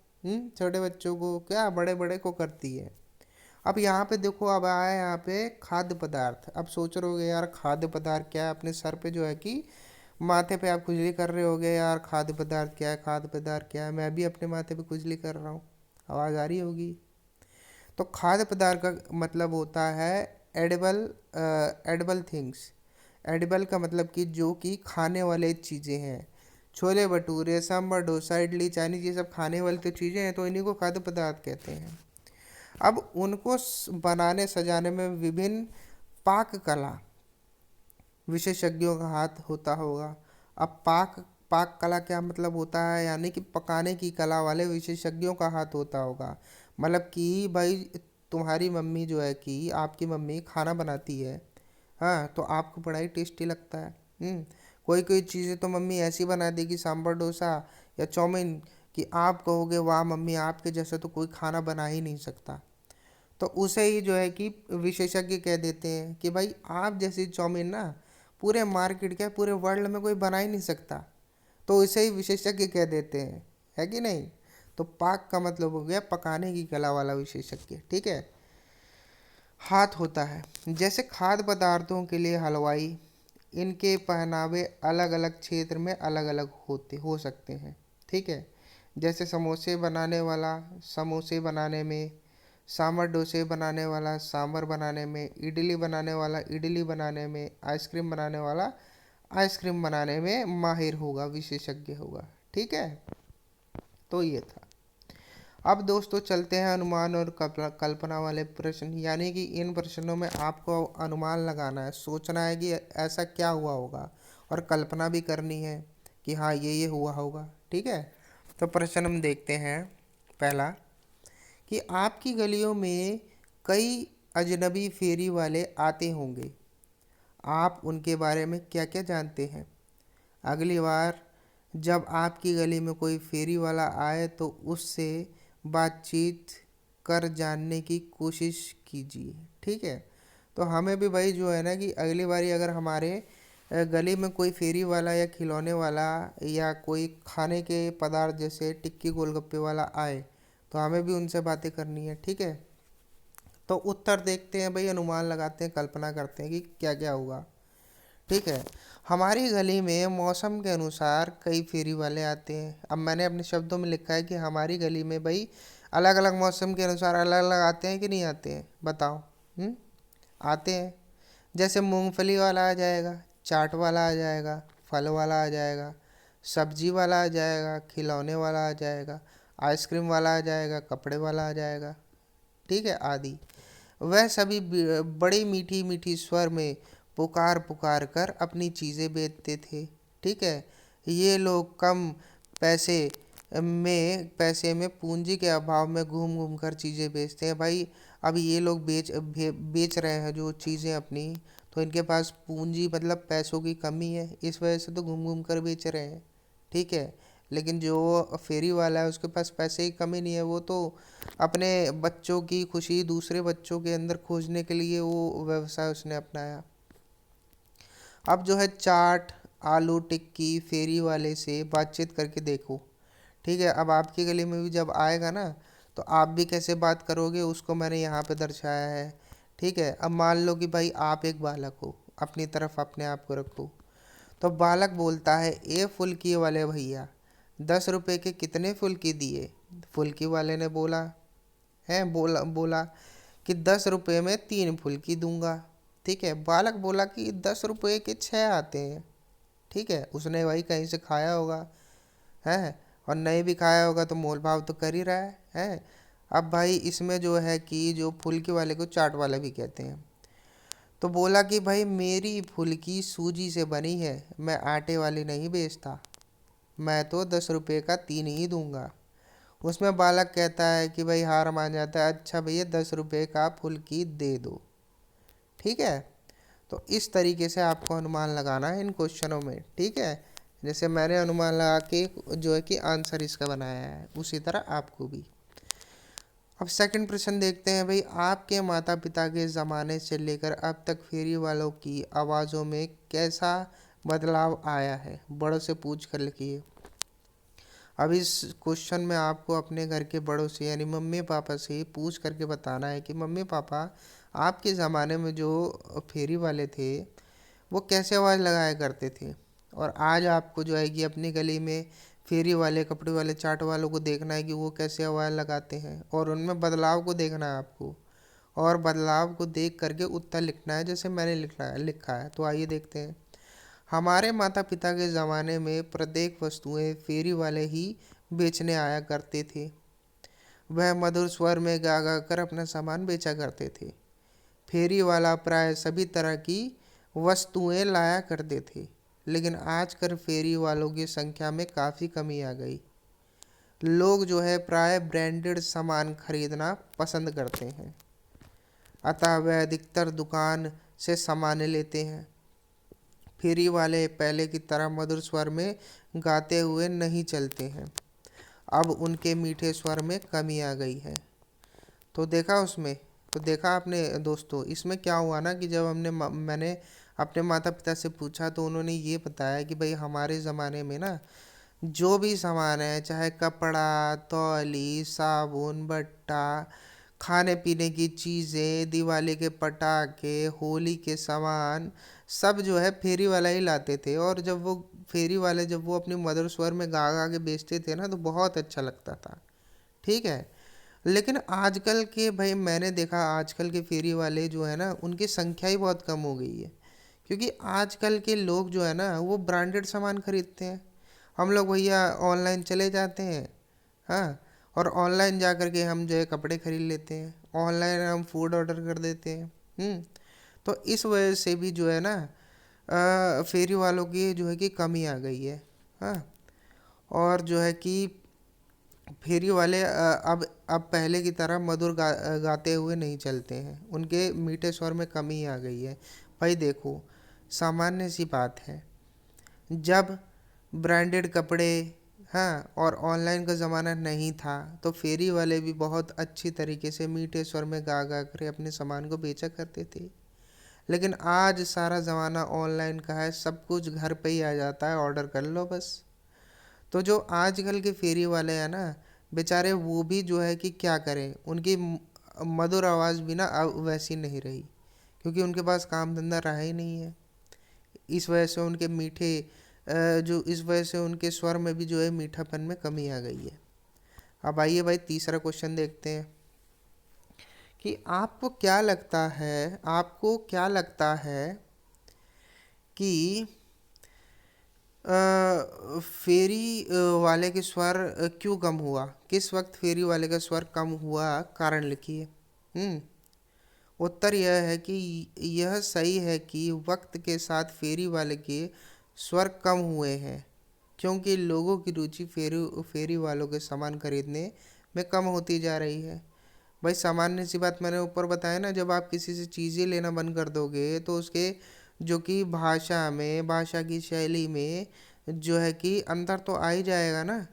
छोटे बच्चों को क्या, बड़े बड़े को करती है। अब यहाँ पे देखो, अब आया यहाँ पे खाद्य पदार्थ। अब सोच रहे होगे यार खाद्य पदार्थ क्या है, अपने सर पे जो है कि माथे पे आप खुजली कर रहे होगे, यार खाद्य पदार्थ क्या है, खाद्य पदार्थ क्या है। मैं भी अपने माथे पे खुजली कर रहा हूँ, आवाज़ आ रही होगी। तो खाद्य पदार्थ का मतलब होता है एडिबल, एडिबल थिंग्स। एडिबल का मतलब कि जो कि खाने वाले चीज़ें हैं। छोले भटूरे, सांभर, डोसा, इडली, चाइनीज, ये सब खाने वाली तो चीज़ें हैं, तो इन्हीं को खाद्य पदार्थ कहते हैं। अब उनको बनाने सजाने में विभिन्न पाक कला विशेषज्ञों का हाथ होता होगा। अब पाक पाक कला क्या मतलब होता है, यानी कि पकाने की कला वाले विशेषज्ञों का हाथ होता होगा। मतलब कि भाई तुम्हारी मम्मी जो है कि आपकी मम्मी खाना बनाती है, हाँ, तो आपको बड़ा ही टेस्टी लगता है। कोई कोई चीज़ें तो मम्मी ऐसी बना देगी, सांभर, डोसा या चाउमीन, कि आप कहोगे वाह मम्मी, आपके जैसा तो कोई खाना बना ही नहीं सकता। तो उसे ही जो है कि विशेषज्ञ कह देते हैं कि भाई आप जैसी चाउमीन ना पूरे मार्केट के, पूरे वर्ल्ड में कोई बना ही नहीं सकता। तो इसे ही विशेषज्ञ कह देते हैं, है कि नहीं। तो पाक का मतलब हो गया पकाने की कला वाला विशेषज्ञ, ठीक है। हाथ होता है जैसे खाद्य पदार्थों के लिए हलवाई, इनके पहनावे अलग अलग क्षेत्र में अलग अलग हो सकते हैं, ठीक है। जैसे समोसे बनाने वाला समोसे बनाने में, सांभर डोसे बनाने वाला सांभर बनाने में, इडली बनाने वाला इडली बनाने में, आइसक्रीम बनाने वाला आइसक्रीम बनाने में माहिर होगा, विशेषज्ञ होगा, ठीक है। तो ये था। अब दोस्तों चलते हैं अनुमान और कल्पना वाले प्रश्न। यानी कि इन प्रश्नों में आपको अनुमान लगाना है, सोचना है कि ऐसा क्या हुआ होगा, और कल्पना भी करनी है कि हाँ ये हुआ होगा, ठीक है। तो प्रश्न हम देखते हैं। पहला, कि आपकी गलियों में कई अजनबी फेरी वाले आते होंगे, आप उनके बारे में क्या क्या जानते हैं। अगली बार जब आपकी गली में कोई फेरी वाला आए तो उससे बातचीत कर जानने की कोशिश कीजिए, ठीक है। तो हमें भी भाई जो है ना कि अगली बारी अगर हमारे गली में कोई फेरी वाला या खिलौने वाला या कोई खाने के पदार्थ जैसे टिक्की गोलगप्पे वाला आए, तो हमें भी उनसे बातें करनी है, ठीक है। तो उत्तर देखते हैं भाई, अनुमान लगाते हैं, कल्पना करते हैं कि क्या क्या होगा, ठीक है। हमारी गली में मौसम के अनुसार कई फेरी वाले आते हैं। अब मैंने अपने शब्दों में लिखा है कि हमारी गली में भाई अलग अलग मौसम के अनुसार अलग अलग आते हैं कि नहीं आते हैं, बताओ। हम्म आते हैं। जैसे मूंगफली वाला आ जाएगा, चाट वाला आ जाएगा, फल वाला आ जाएगा, सब्जी वाला आ जाएगा, खिलौने वाला आ जाएगा, आइसक्रीम वाला आ जाएगा, कपड़े वाला आ जाएगा, ठीक है, आदि। वह सभी बड़ी मीठी मीठी स्वर में पुकार पुकार कर अपनी चीज़ें बेचते थे, ठीक है। ये लोग कम पैसे पैसे में पूंजी के अभाव में घूम घूम कर चीज़ें बेचते हैं भाई। अब ये लोग बेच रहे हैं जो चीज़ें अपनी, तो इनके पास पूंजी मतलब पैसों की कमी है, इस वजह से तो घूम घूम कर बेच रहे हैं, ठीक है। लेकिन जो फेरी वाला है उसके पास पैसे की कमी नहीं है, वो तो अपने बच्चों की खुशी दूसरे बच्चों के अंदर खोजने के लिए वो व्यवसाय उसने अपनाया। अब जो है चाट, आलू टिक्की फेरी वाले से बातचीत करके देखो, ठीक है। अब आपकी गली में भी जब आएगा ना, तो आप भी कैसे बात करोगे उसको मैंने यहाँ पे दर्शाया है, ठीक है। अब मान लो कि भाई आप एक बालक हो, अपनी तरफ अपने आप को रखो। तो बालक बोलता है, ए फुल्की वाले भैया, 10 रुपए के कितने फुल्की दिए। फुल्की वाले ने बोला बोला कि 10 रुपए में 3 फुल्की दूंगा, ठीक है। बालक बोला कि 10 रुपए के 6 आते हैं, ठीक है। उसने भाई कहीं से खाया होगा, है, और नहीं भी खाया होगा तो मोल भाव तो कर ही रहा है। अब भाई इसमें जो है कि जो फुल्की वाले को चाट वाला भी कहते हैं, तो बोला कि भाई मेरी फुल्की सूजी से बनी है, मैं आटे वाली नहीं बेचता, मैं तो 10 रुपए का 3 ही दूंगा। उसमें बालक कहता है कि भाई हार मान जाता है, अच्छा भैया 10 रुपए का फुल्की दे दो, ठीक है। तो इस तरीके से आपको अनुमान लगाना है इन क्वेश्चनों में, ठीक है। जैसे मैंने अनुमान लगा के जो है कि आंसर इसका बनाया है, उसी तरह आपको भी। अब सेकंड प्रश्न देखते हैं भाई, आपके माता पिता के ज़माने से लेकर अब तक फेरी वालों की आवाज़ों में कैसा बदलाव आया है, बड़ों से पूछ कर लिखिए। अब इस क्वेश्चन में आपको अपने घर के बड़ों से यानी मम्मी पापा से पूछ करके बताना है कि मम्मी पापा, आपके ज़माने में जो फेरी वाले थे वो कैसे आवाज़ लगाया करते थे, और आज आपको जो है कि अपनी गली में फेरी वाले, कपड़े वाले, चाट वालों को देखना है कि वो कैसे आवाज़ लगाते हैं, और उनमें बदलाव को देखना है आपको, और बदलाव को देख करके उत्तर लिखना है जैसे मैंने लिखा है। तो आइए देखते हैं। हमारे माता पिता के ज़माने में प्रत्येक वस्तुएं फेरी वाले ही बेचने आया करते थे। वह मधुर स्वर में गा गा कर अपना सामान बेचा करते थे। फेरी वाला प्राय सभी तरह की वस्तुएं लाया करते थे, लेकिन आजकल फेरी वालों की संख्या में काफ़ी कमी आ गई। लोग जो है प्राय ब्रांडेड सामान खरीदना पसंद करते हैं, अतः वह अधिकतर दुकान से सामान लेते हैं। फेरी वाले पहले की तरह मधुर स्वर में गाते हुए नहीं चलते हैं, अब उनके मीठे स्वर में कमी आ गई है। तो देखा उसमें, तो देखा आपने दोस्तों, इसमें क्या हुआ ना कि जब मैंने अपने माता पिता से पूछा तो उन्होंने ये बताया कि भाई हमारे ज़माने में ना जो भी सामान है, चाहे कपड़ा, तौली, साबुन, बट्टा, खाने पीने की चीज़ें, दिवाली के पटाखे, होली के सामान, सब जो है फेरी वाला ही लाते थे। और जब वो फेरी वाले जब वो अपनी मधुर स्वर में गा गा के बेचते थे ना, तो बहुत अच्छा लगता था, ठीक है। लेकिन आजकल के भाई मैंने देखा आजकल के फेरी वाले जो है ना उनकी संख्या ही बहुत कम हो गई है, क्योंकि आजकल के लोग जो है ना वो ब्रांडेड सामान खरीदते हैं। हम लोग भैया ऑनलाइन चले जाते हैं, हाँ, और ऑनलाइन जा कर के हम जो है कपड़े खरीद लेते हैं, ऑनलाइन हम फूड ऑर्डर कर देते हैं। तो इस वजह से भी जो है ना फेरी वालों की जो है कि कमी आ गई है, हाँ। और जो है कि फेरी वाले अब पहले की तरह मधुर गाते हुए नहीं चलते हैं, उनके मीठे स्वर में कमी आ गई है। भाई देखो, सामान्य सी बात है, जब ब्रांडेड कपड़े, हाँ, और ऑनलाइन का ज़माना नहीं था तो फेरी वाले भी बहुत अच्छी तरीके से मीठे स्वर में गा गा कर अपने सामान को बेचा करते थे। लेकिन आज सारा ज़माना ऑनलाइन का है, सब कुछ घर पे ही आ जाता है, ऑर्डर कर लो बस। तो जो आजकल के फेरी वाले हैं ना, बेचारे वो भी जो है कि क्या करें, उनकी मधुर आवाज़ भी ना अब वैसी नहीं रही, क्योंकि उनके पास काम धंधा रहा ही नहीं है। इस वजह से उनके मीठे जो इस वजह से उनके स्वर में भी जो है मीठापन में कमी आ गई है। अब आइए भाई तीसरा क्वेश्चन देखते हैं कि आपको क्या लगता है कि फेरी वाले के स्वर क्यों कम हुआ, किस वक्त फेरी वाले का स्वर कम हुआ, कारण लिखिए। उत्तर यह है कि यह सही है कि वक्त के साथ फेरी वाले के स्वर कम हुए हैं, क्योंकि लोगों की रुचि फेरी फेरी वालों के सामान खरीदने में कम होती जा रही है। भाई सामान्य सी बात मैंने ऊपर बताया ना, जब आप किसी से चीज़ें लेना बंद कर दोगे तो उसके जो कि भाषा की शैली में जो है कि अंतर तो आ ही जाएगा ना।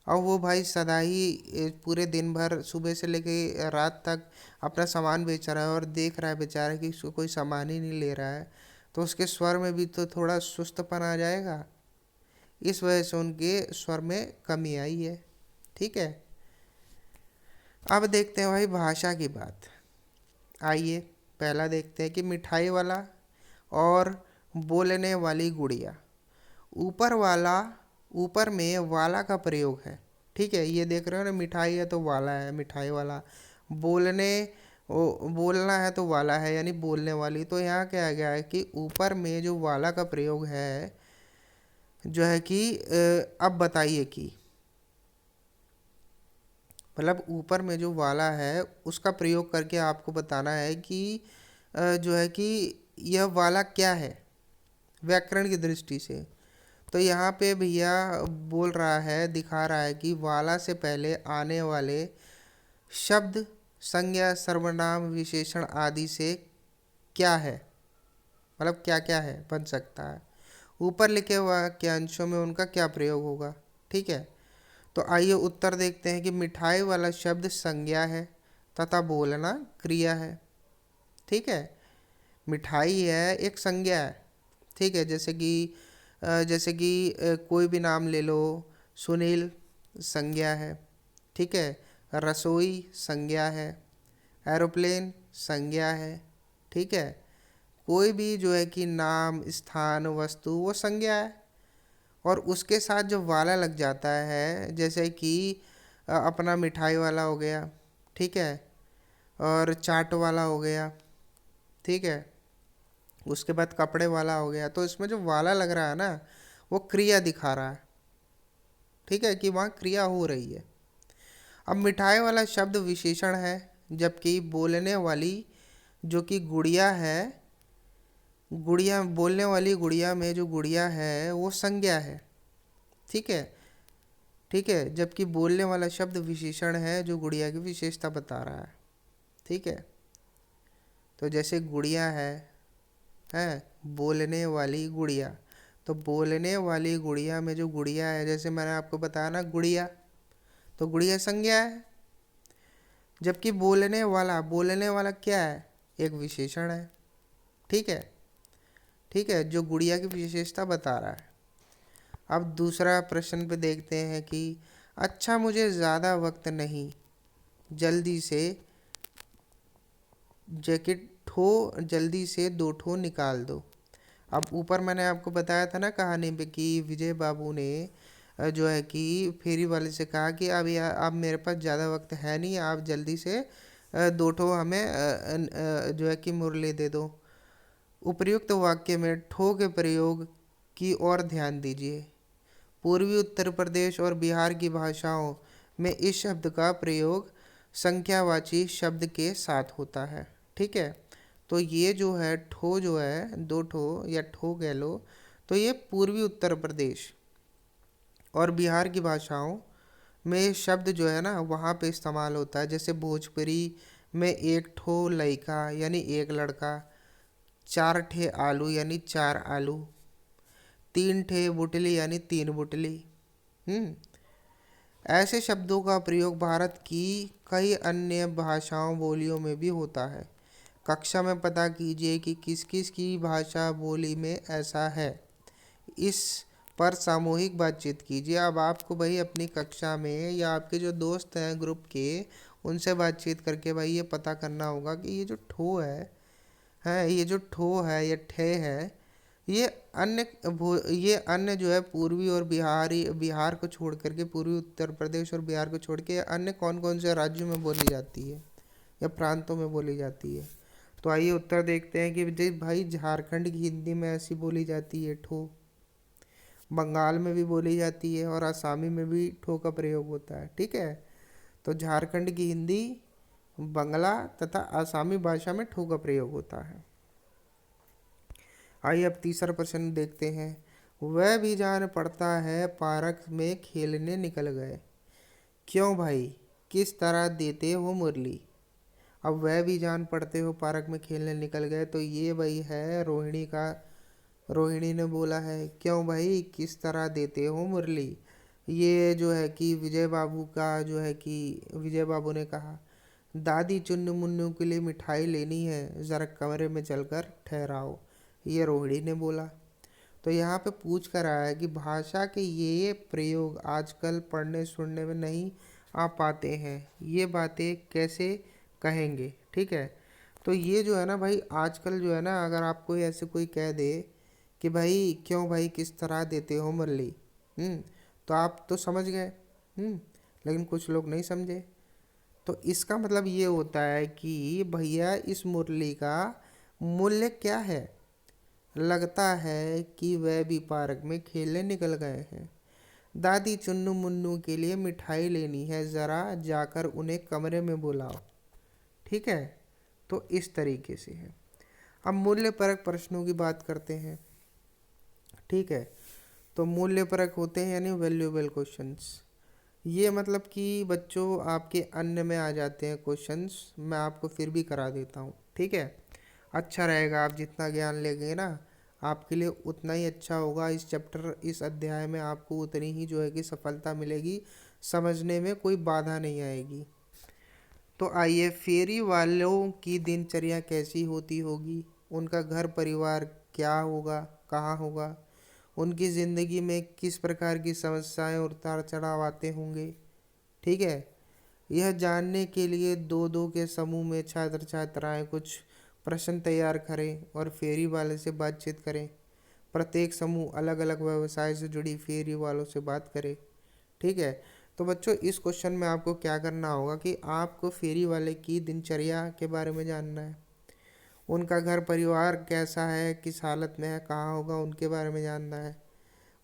और वो भाई सदा ही पूरे दिन भर सुबह से लेके रात तक अपना सामान बेच रहा है और देख रहा है बेचारा कि उसको कोई सामान ही नहीं ले रहा है, तो उसके स्वर में भी तो थोड़ा सुस्तपन आ जाएगा। इस वजह से उनके स्वर में कमी आई है। ठीक है, अब देखते हैं भाई भाषा की बात। आइए पहला देखते हैं कि मिठाई वाला और बोलने वाली गुड़िया। ऊपर वाला ऊपर में वाला का प्रयोग है। ठीक है, ये देख रहे हो ना, मिठाई है तो वाला है, मिठाई वाला। बोलने बोलना है तो वाला है, यानी बोलने वाली। तो यहाँ क्या आ गया है कि ऊपर में जो वाला का प्रयोग है जो है कि अब बताइए कि मतलब ऊपर में जो वाला है उसका प्रयोग करके आपको बताना है कि जो है कि यह वाला क्या है व्याकरण की दृष्टि से। तो यहाँ पे भैया बोल रहा है, दिखा रहा है कि वाला से पहले आने वाले शब्द, संज्ञा, सर्वनाम, विशेषण आदि से क्या है, मतलब क्या क्या है बन सकता है। ऊपर लिखे वाक्यांशों में उनका क्या प्रयोग होगा। ठीक है, तो आइए उत्तर देखते हैं कि मिठाई वाला शब्द संज्ञा है तथा बोलना क्रिया है। ठीक है, मिठाई है एक संज्ञा है। ठीक है, जैसे कि कोई भी नाम ले लो, सुनील संज्ञा है। ठीक है, रसोई संज्ञा है, एरोप्लेन संज्ञा है। ठीक है, कोई भी जो है कि नाम, स्थान, वस्तु वो संज्ञा है। और उसके साथ जो वाला लग जाता है, जैसे कि अपना मिठाई वाला हो गया। ठीक है, और चाट वाला हो गया। ठीक है, उसके बाद कपड़े वाला हो गया। तो इसमें जो वाला लग रहा है ना, वो क्रिया दिखा रहा है। ठीक है, कि वहाँ क्रिया हो रही है। अब मिठाई वाला शब्द विशेषण है, जबकि बोलने वाली जो कि गुड़िया है, गुड़िया बोलने वाली गुड़िया में जो गुड़िया है वो संज्ञा है। ठीक है, ठीक है, जबकि बोलने वाला शब्द विशेषण है जो गुड़िया की विशेषता बता रहा है। ठीक है, तो जैसे गुड़िया है बोलने वाली गुड़िया, तो बोलने वाली गुड़िया में जो गुड़िया है, जैसे मैंने आपको बताया ना गुड़िया, तो गुड़िया संज्ञा है। जबकि बोलने वाला क्या है, एक विशेषण है। ठीक है, ठीक है, जो गुड़िया की विशेषता बता रहा है। अब दूसरा प्रश्न पे देखते हैं कि अच्छा मुझे ज़्यादा वक्त नहीं, जल्दी से जैकेट ठो जल्दी से 2 ठो निकाल दो। अब ऊपर मैंने आपको बताया था ना कहानी पे कि विजय बाबू ने जो है कि फेरी वाले से कहा कि अब मेरे पास ज़्यादा वक्त है नहीं, आप जल्दी से 2 ठो हमें जो है कि मुरली दे दो। उपर्युक्त वाक्य में ठो के प्रयोग की ओर ध्यान दीजिए। पूर्वी उत्तर प्रदेश और बिहार की भाषाओं में इस शब्द का प्रयोग संख्यावाची शब्द के साथ होता है। ठीक है, तो ये जो है ठो जो है 2 ठो या ठो कह लो, तो ये पूर्वी उत्तर प्रदेश और बिहार की भाषाओं में शब्द जो है ना वहाँ पे इस्तेमाल होता है। जैसे भोजपुरी में 1 ठो लड़का यानी एक लड़का, 4 ठे आलू यानी 4 आलू, 3 ठे बुटली यानी 3 बुटली। ऐसे शब्दों का प्रयोग भारत की कई अन्य भाषाओं बोलियों में भी होता है। कक्षा में पता कीजिए कि किस किस की भाषा बोली में ऐसा है। इस पर सामूहिक बातचीत कीजिए। अब आपको भाई अपनी कक्षा में या आपके जो दोस्त हैं ग्रुप के, उनसे बातचीत करके भाई ये पता करना होगा कि ये जो ठो है ये जो ठो है या ठे है, ये ये अन्य जो है पूर्वी और बिहार को छोड़ करके, पूर्वी उत्तर प्रदेश और बिहार को छोड़ के अन्य कौन कौन से राज्यों में बोली जाती है या प्रांतों में बोली जाती है। तो आइए उत्तर देखते हैं कि भाई झारखंड की हिंदी में ऐसी बोली जाती है ठो, बंगाल में भी बोली जाती है और आसामी में भी ठो का प्रयोग होता है। ठीक है, तो झारखंड की हिंदी, बंगला तथा आसामी भाषा में ठो का प्रयोग होता है। आइए अब तीसरा प्रश्न देखते हैं। वह भी जान पड़ता है पार्क में खेलने निकल गए, क्यों भाई किस तरह देते हो मुरली। अब वह भी जान पड़ते हो पार्क में खेलने निकल गए, तो ये भाई है रोहिणी का। रोहिणी ने बोला है, क्यों भाई किस तरह देते हो मुरली। ये जो है कि विजय बाबू का जो है कि विजय बाबू ने कहा, दादी चुन्नू मुन्नू के लिए मिठाई लेनी है, ज़रा कमरे में चलकर ठहराओ, ये रोहिणी ने बोला। तो यहाँ पे पूछ कर आया है कि भाषा के ये प्रयोग आजकल पढ़ने सुनने में नहीं आ पाते हैं, ये बातें कैसे कहेंगे। ठीक है, तो ये जो है ना भाई, आजकल जो है ना, अगर आपको ऐसे कोई कह दे कि भाई क्यों भाई किस तरह देते हो मुरली, तो आप तो समझ गए, लेकिन कुछ लोग नहीं समझे। तो इसका मतलब ये होता है कि भैया इस मुरली का मूल्य क्या है। लगता है कि वह भी पार्क में खेलने निकल गए हैं, दादी चुन्नू मुन्नू के लिए मिठाई लेनी है, ज़रा जाकर उन्हें कमरे में बुलाओ। ठीक है, तो इस तरीके से है। अब मूल्यपरक प्रश्नों की बात करते हैं। ठीक है, तो मूल्यपरक होते हैं यानी वैल्यूएबल क्वेश्चंस। ये मतलब कि बच्चों आपके अन्य में आ जाते हैं क्वेश्चंस, मैं आपको फिर भी करा देता हूँ। ठीक है, अच्छा रहेगा, आप जितना ज्ञान लेंगे ना आपके लिए उतना ही अच्छा होगा। इस चैप्टर इस अध्याय में आपको उतनी ही जो है कि सफलता मिलेगी, समझने में कोई बाधा नहीं आएगी। तो आइए, फेरी वालों की दिनचर्या कैसी होती होगी, उनका घर परिवार क्या होगा, कहाँ होगा, उनकी ज़िंदगी में किस प्रकार की समस्याएं और उतार चढ़ाव आते होंगे। ठीक है, यह जानने के लिए दो दो के समूह में छात्र छात्राएं कुछ प्रश्न तैयार करें और फेरी वाले से बातचीत करें। प्रत्येक समूह अलग अलग व्यवसाय से जुड़ी फेरी वालों से बात करे। ठीक है, तो बच्चों इस क्वेश्चन में आपको क्या करना होगा कि आपको फेरी वाले की दिनचर्या के बारे में जानना है, उनका घर परिवार कैसा है, किस हालत में है, कहाँ होगा, उनके बारे में जानना है।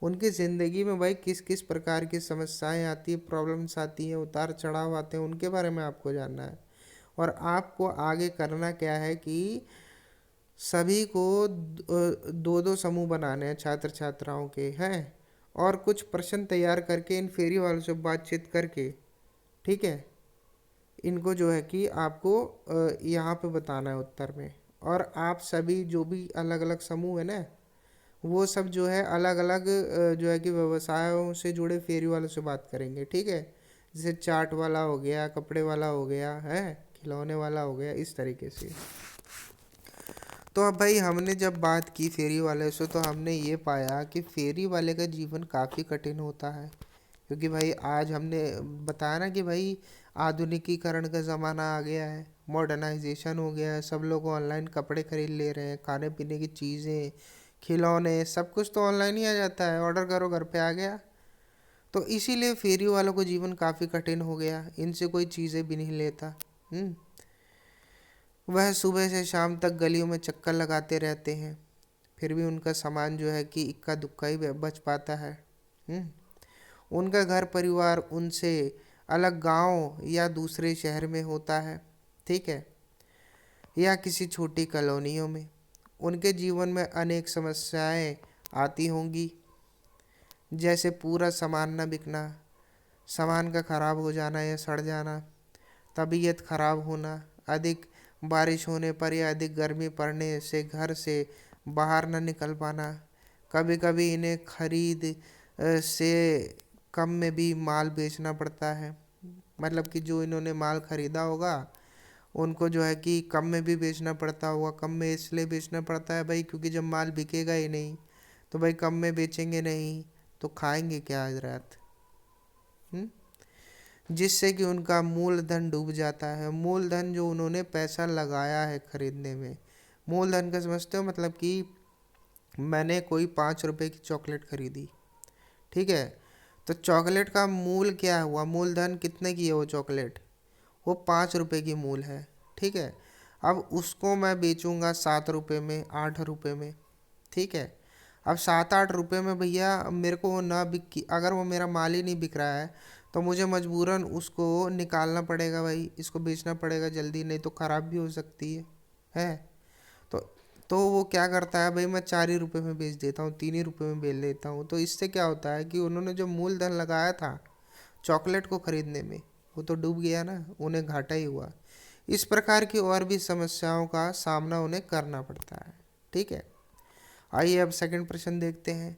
उनकी ज़िंदगी में भाई किस किस प्रकार की समस्याएं आती है, प्रॉब्लम्स आती हैं, उतार चढ़ाव आते हैं, उनके बारे में आपको जानना है। और आपको आगे करना क्या है कि सभी को दो दो समूह बनाने हैं छात्र छात्राओं के हैं, और कुछ प्रश्न तैयार करके इन फेरी वालों से बातचीत करके, ठीक है, इनको जो है कि आपको यहाँ पे बताना है उत्तर में। और आप सभी जो भी अलग अलग समूह है ना, वो सब जो है अलग अलग जो है कि व्यवसायों से जुड़े फेरी वालों से बात करेंगे। ठीक है, जैसे चाट वाला हो गया, कपड़े वाला हो गया है, खिलौने वाला हो गया, इस तरीके से। तो अब भाई हमने जब बात की फेरी वाले से, तो हमने ये पाया कि फेरी वाले का जीवन काफ़ी कठिन होता है, क्योंकि भाई आज हमने बताया ना कि भाई आधुनिकीकरण का ज़माना आ गया है, मॉडर्नाइजेशन हो गया है, सब लोग ऑनलाइन कपड़े खरीद ले रहे हैं, खाने पीने की चीज़ें, खिलौने, सब कुछ तो ऑनलाइन ही आ जाता है, ऑर्डर करो घर पे आ गया। तो इसीलिए फेरी वालों को जीवन काफ़ी कठिन हो गया, इनसे कोई चीज़ें भी नहीं लेता। वह सुबह से शाम तक गलियों में चक्कर लगाते रहते हैं, फिर भी उनका सामान जो है कि इक्का दुक्का ही बच पाता है। हम्म उनका घर परिवार उनसे अलग गांव या दूसरे शहर में होता है। ठीक है, या किसी छोटी कॉलोनियों में। उनके जीवन में अनेक समस्याएं आती होंगी, जैसे पूरा सामान न बिकना, सामान का खराब हो जाना या सड़ जाना, तबीयत खराब होना, अधिक बारिश होने पर या अधिक गर्मी पड़ने से घर से बाहर न निकल पाना। कभी कभी इन्हें खरीद से कम में भी माल बेचना पड़ता है। मतलब कि जो इन्होंने माल खरीदा होगा उनको जो है कि कम में भी बेचना पड़ता होगा। कम में इसलिए बेचना पड़ता है भाई क्योंकि जब माल बिकेगा ही नहीं तो भाई कम में बेचेंगे नहीं तो खाएंगे क्या आज रात। हम्म जिससे कि उनका मूलधन डूब जाता है। मूलधन जो उन्होंने पैसा लगाया है खरीदने में। मूलधन का समझते हो, मतलब कि मैंने कोई 5 रुपए की चॉकलेट खरीदी, ठीक है। तो चॉकलेट का मूल क्या हुआ, मूलधन कितने की है वो चॉकलेट, वो 5 रुपए की मूल है, ठीक है। अब उसको मैं बेचूंगा 7 रुपए में, 8 रुपए में, ठीक है। अब 7-8 रुपए में भैया मेरे को वो ना बिक, अगर वो मेरा माल ही नहीं बिक रहा है तो मुझे मजबूरन उसको निकालना पड़ेगा भाई, इसको बेचना पड़ेगा जल्दी, नहीं तो ख़राब भी हो सकती है। तो तो वो क्या करता है भाई, मैं 4 ही रुपए में बेच देता हूँ, 3 ही रुपए में बेच लेता हूँ। तो इससे क्या होता है कि उन्होंने जो मूलधन लगाया था चॉकलेट को खरीदने में वो तो डूब गया ना, उन्हें घाटा ही हुआ। इस प्रकार की और भी समस्याओं का सामना उन्हें करना पड़ता है, ठीक है। आइए अब सेकंड प्रश्न देखते हैं।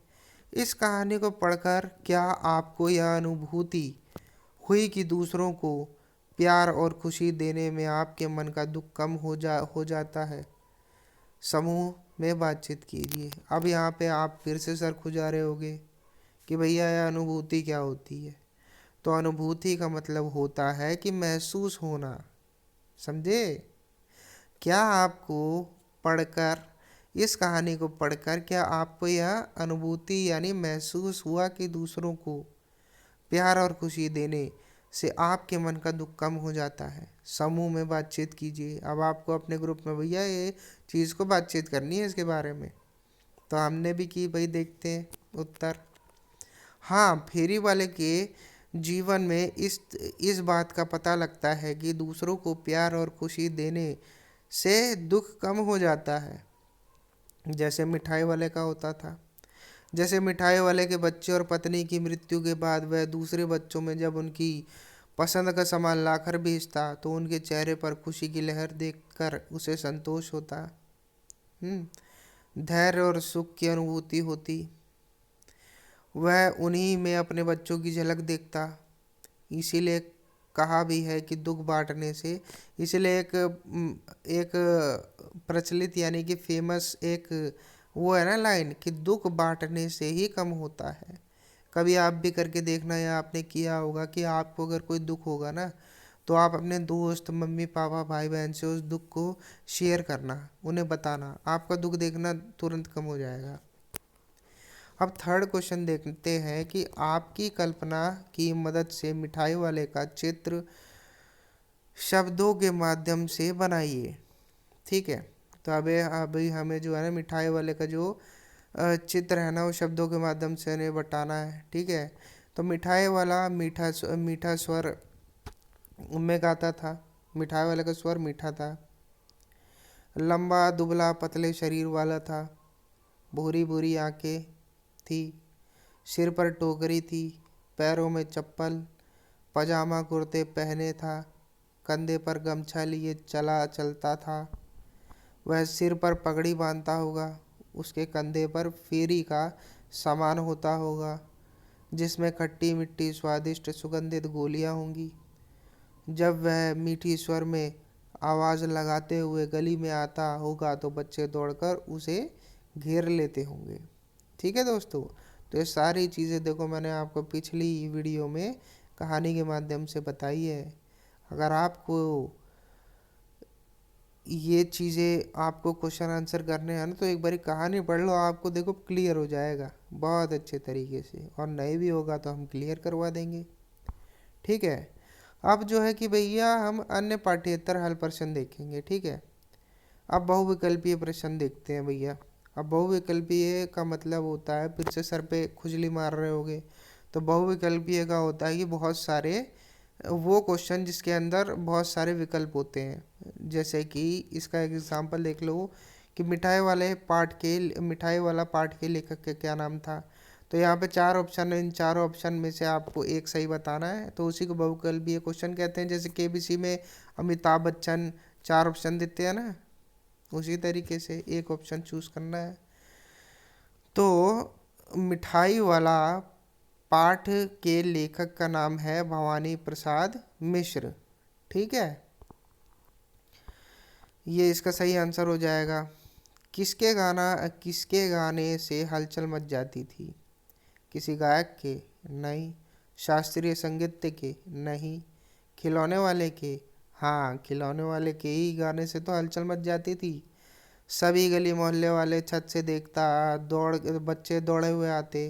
इस कहानी को पढ़कर क्या आपको यह अनुभूति हुई कि दूसरों को प्यार और खुशी देने में आपके मन का दुख कम हो जाता है। समूह में बातचीत कीजिए। अब यहाँ पे आप फिर से सर खुजा रहे होगे कि भैया यह अनुभूति क्या होती है। तो अनुभूति का मतलब होता है कि महसूस होना, समझे। क्या आपको पढ़कर, इस कहानी को पढ़कर क्या आपको यह अनुभूति यानी महसूस हुआ कि दूसरों को प्यार और खुशी देने से आपके मन का दुख कम हो जाता है। समूह में बातचीत कीजिए। अब आपको अपने ग्रुप में भैया ये चीज़ को बातचीत करनी है इसके बारे में। तो हमने भी की भाई, देखते हैं उत्तर। हाँ, फेरी वाले के जीवन में इस बात का पता लगता है कि दूसरों को प्यार और खुशी देने से दुख कम हो जाता है। जैसे मिठाई वाले का होता था। जैसे मिठाई वाले के बच्चे और पत्नी की मृत्यु के बाद वह दूसरे बच्चों में जब उनकी पसंद का सामान लाकर भेजता तो उनके चेहरे पर खुशी की लहर देखकर उसे संतोष होता। धैर्य और सुख की अनुभूति होती। वह उन्हीं में अपने बच्चों की झलक देखता। इसीलिए कहा भी है कि दुख बांटने से, इसलिए एक प्रचलित यानी कि फेमस एक वो है ना लाइन कि दुख बांटने से ही कम होता है। कभी आप भी करके देखना, या आपने किया होगा कि आपको अगर कोई दुख होगा ना तो आप अपने दोस्त, मम्मी पापा, भाई बहन से उस दुख को शेयर करना, उन्हें बताना, आपका दुख देखना तुरंत कम हो जाएगा। अब थर्ड क्वेश्चन देखते हैं कि आपकी कल्पना की मदद से मिठाई वाले का चित्र शब्दों के माध्यम से बनाइए, ठीक है। तो अभी हमें जो है ना मिठाई वाले का जो चित्र है ना वो शब्दों के माध्यम से उन्हें बताना है, ठीक है। तो मिठाई वाला मीठा स्वर में गाता था। मिठाई वाले का स्वर मीठा था। लंबा दुबला पतले शरीर वाला था। भूरी भूरी आंखें थी। सिर पर टोकरी थी। पैरों में चप्पल। पजामा कुर्ते पहने था। कंधे पर गमछा लिए चलता था। वह सिर पर पगड़ी बांधता होगा। उसके कंधे पर फेरी का सामान होता होगा जिसमें खट्टी मिट्टी स्वादिष्ट सुगंधित गोलियां होंगी। जब वह मीठी स्वर में आवाज़ लगाते हुए गली में आता होगा तो बच्चे दौड़कर उसे घेर लेते होंगे, ठीक है दोस्तों। तो ये सारी चीज़ें देखो मैंने आपको पिछली वीडियो में कहानी के माध्यम से बताई है। अगर आपको ये चीज़ें, आपको क्वेश्चन आंसर करने हैं ना तो एक बारी कहानी पढ़ लो, आपको देखो क्लियर हो जाएगा बहुत अच्छे तरीके से। और नहीं भी होगा तो हम क्लियर करवा देंगे, ठीक है। अब जो है कि भैया हम अन्य पाठ्येतर हल प्रश्न देखेंगे, ठीक है। अब बहुविकल्पीय प्रश्न देखते हैं भैया। अब बहुविकल्पीय का मतलब होता है, फिर से सर पे खुजली मार रहे होगे। तो बहुविकल्पीय का होता है कि बहुत सारे वो क्वेश्चन जिसके अंदर बहुत सारे विकल्प होते हैं। जैसे कि इसका एक एग्जांपल देख लो कि मिठाई वाला पाठ के लेखक का क्या नाम था। तो यहाँ पे 4 ऑप्शन है, इन चारों ऑप्शन में से आपको एक सही बताना है, तो उसी को बहुविकल्पीय क्वेश्चन कहते हैं। जैसे केबीसी में अमिताभ बच्चन 4 ऑप्शन देते हैं ना, उसी तरीके से एक ऑप्शन चूज करना है। तो मिठाई वाला पाठ के लेखक का नाम है भवानी प्रसाद मिश्र। ठीक है, ये इसका सही आंसर हो जाएगा। किसके गाने से हलचल मच जाती थी? किसी गायक के? नहीं। शास्त्रीय संगीत के? नहीं। खिलौने वाले के? हाँ, खिलौने वाले के ही गाने से तो हलचल मच जाती थी। सभी गली मोहल्ले वाले छत से देखता, बच्चे दौड़े हुए आते,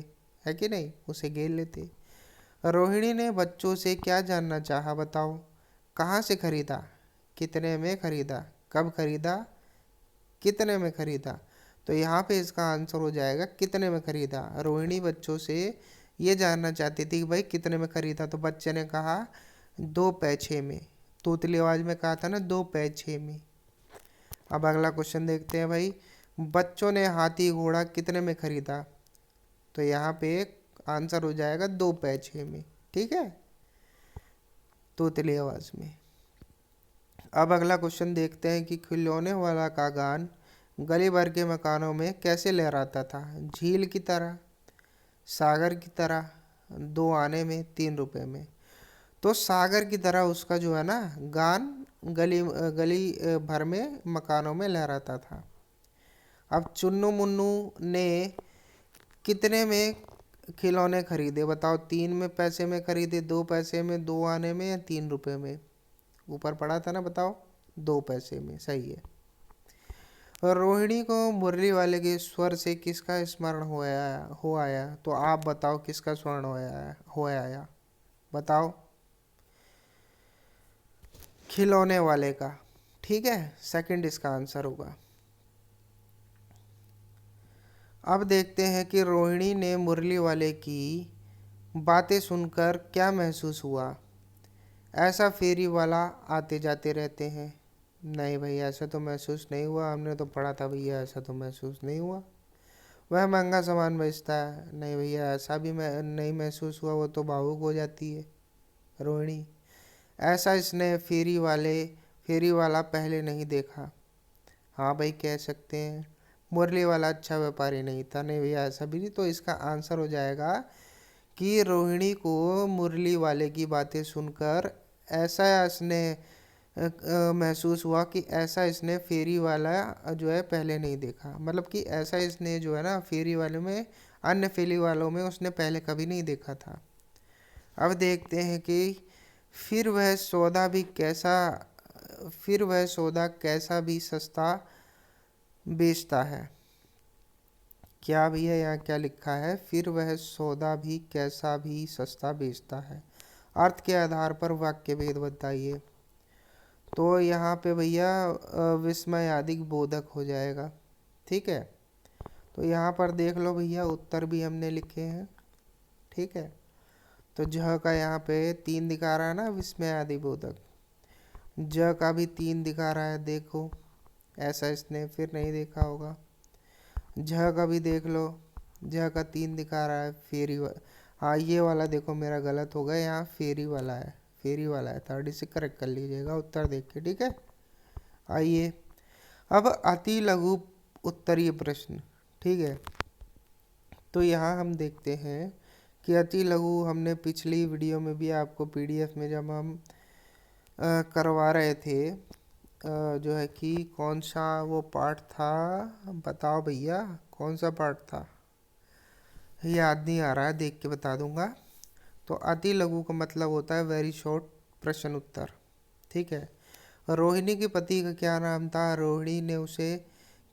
है कि नहीं, उसे घेर लेते। रोहिणी ने बच्चों से क्या जानना चाहा, बताओ। कहाँ से खरीदा, कितने में खरीदा, कब खरीदा, कितने में खरीदा। तो यहाँ पे इसका आंसर हो जाएगा कितने में खरीदा। रोहिणी बच्चों से ये जानना चाहती थी कि भाई कितने में खरीदा, तो बच्चे ने कहा 2 पैसे में। तोतली आवाज में कहा था ना, 2 पैसे में। अब अगला क्वेश्चन देखते हैं भाई। बच्चों ने हाथी घोड़ा कितने में खरीदा, तो यहाँ पे आंसर हो जाएगा 2 पैसे में। ठीक है, तोतली आवाज में। अब अगला क्वेश्चन देखते हैं कि खिलौने वाला का गान गली भर के मकानों में कैसे लहराता था। झील की तरह, सागर की तरह, 2 आने में, 3 रुपए में। तो सागर की तरह उसका जो है ना गान गली गली भर में मकानों में लहराता था। अब चुन्नू मुन्नू ने कितने में खिलौने खरीदे, बताओ। 3 पैसे में खरीदे, 2 पैसे में, 2 आने में, या 3 रुपए में। ऊपर पड़ा था ना, बताओ। 2 पैसे में, सही है। और रोहिणी को मुरली वाले के स्वर से किसका स्मरण हो आया, तो आप बताओ किसका स्मरण हो आया, बताओ। खिलौने वाले का। ठीक है, सेकंड इसका आंसर होगा। अब देखते हैं कि रोहिणी ने मुरली वाले की बातें सुनकर क्या महसूस हुआ। ऐसा फेरी वाला आते जाते रहते हैं। नहीं भैया, ऐसा तो महसूस नहीं हुआ, हमने तो पढ़ा था भैया, ऐसा तो महसूस नहीं हुआ। वह महंगा सामान बेचता है। नहीं भैया, ऐसा भी नहीं महसूस हुआ, वो तो भावुक हो जाती है रोहिणी। ऐसा इसने फेरी वाला पहले नहीं देखा। हाँ भाई, कह सकते हैं। मुरली वाला अच्छा व्यापारी नहीं था। नहीं भैया, ऐसा भी नहीं। तो इसका आंसर हो जाएगा कि रोहिणी को मुरली वाले की बातें सुनकर ऐसा इसने महसूस हुआ कि ऐसा इसने फेरी वाला जो है पहले नहीं देखा। मतलब कि ऐसा इसने जो है ना फेरी वालों में, अन्य फेरी वालों में उसने पहले कभी नहीं देखा था। अब देखते हैं कि फिर वह सौदा भी कैसा फिर वह सौदा कैसा भी सस्ता बेचता है। क्या भैया, यहाँ क्या लिखा है, फिर वह सौदा भी कैसा भी सस्ता बेचता है। अर्थ के आधार पर वाक्य भेद बताइए। तो यहाँ पे भैया विस्मय आदि बोधक हो जाएगा। ठीक है, तो यहाँ पर देख लो भैया, उत्तर भी हमने लिखे हैं। ठीक है, तो ज का यहाँ पे 3 दिखा रहा है ना, विस्मय आदि बोधक। ज का भी 3 दिखा रहा है, देखो। ऐसा इसने फिर नहीं देखा होगा। झ का भी देख लो, झ का 3 दिखा रहा है, हाँ, ये वाला देखो मेरा गलत हो गया, यहाँ फेरी वाला है। थर्ड इसे करेक्ट कर लीजिएगा उत्तर देख के। ठीक है, आइए अब अति लघु उत्तरीय प्रश्न। ठीक है, तो यहाँ हम देखते हैं कि अति लघु हमने पिछली वीडियो में भी आपको पीडीएफ में जब हम करवा रहे थे, जो है कि कौन सा वो पार्ट था, बताओ भैया, कौन सा पार्ट था, याद नहीं आ रहा है, देख के बता दूंगा। तो अति लघु का मतलब होता है वेरी शॉर्ट प्रश्न उत्तर। ठीक है, रोहिणी के पति का क्या नाम था, रोहिणी ने उसे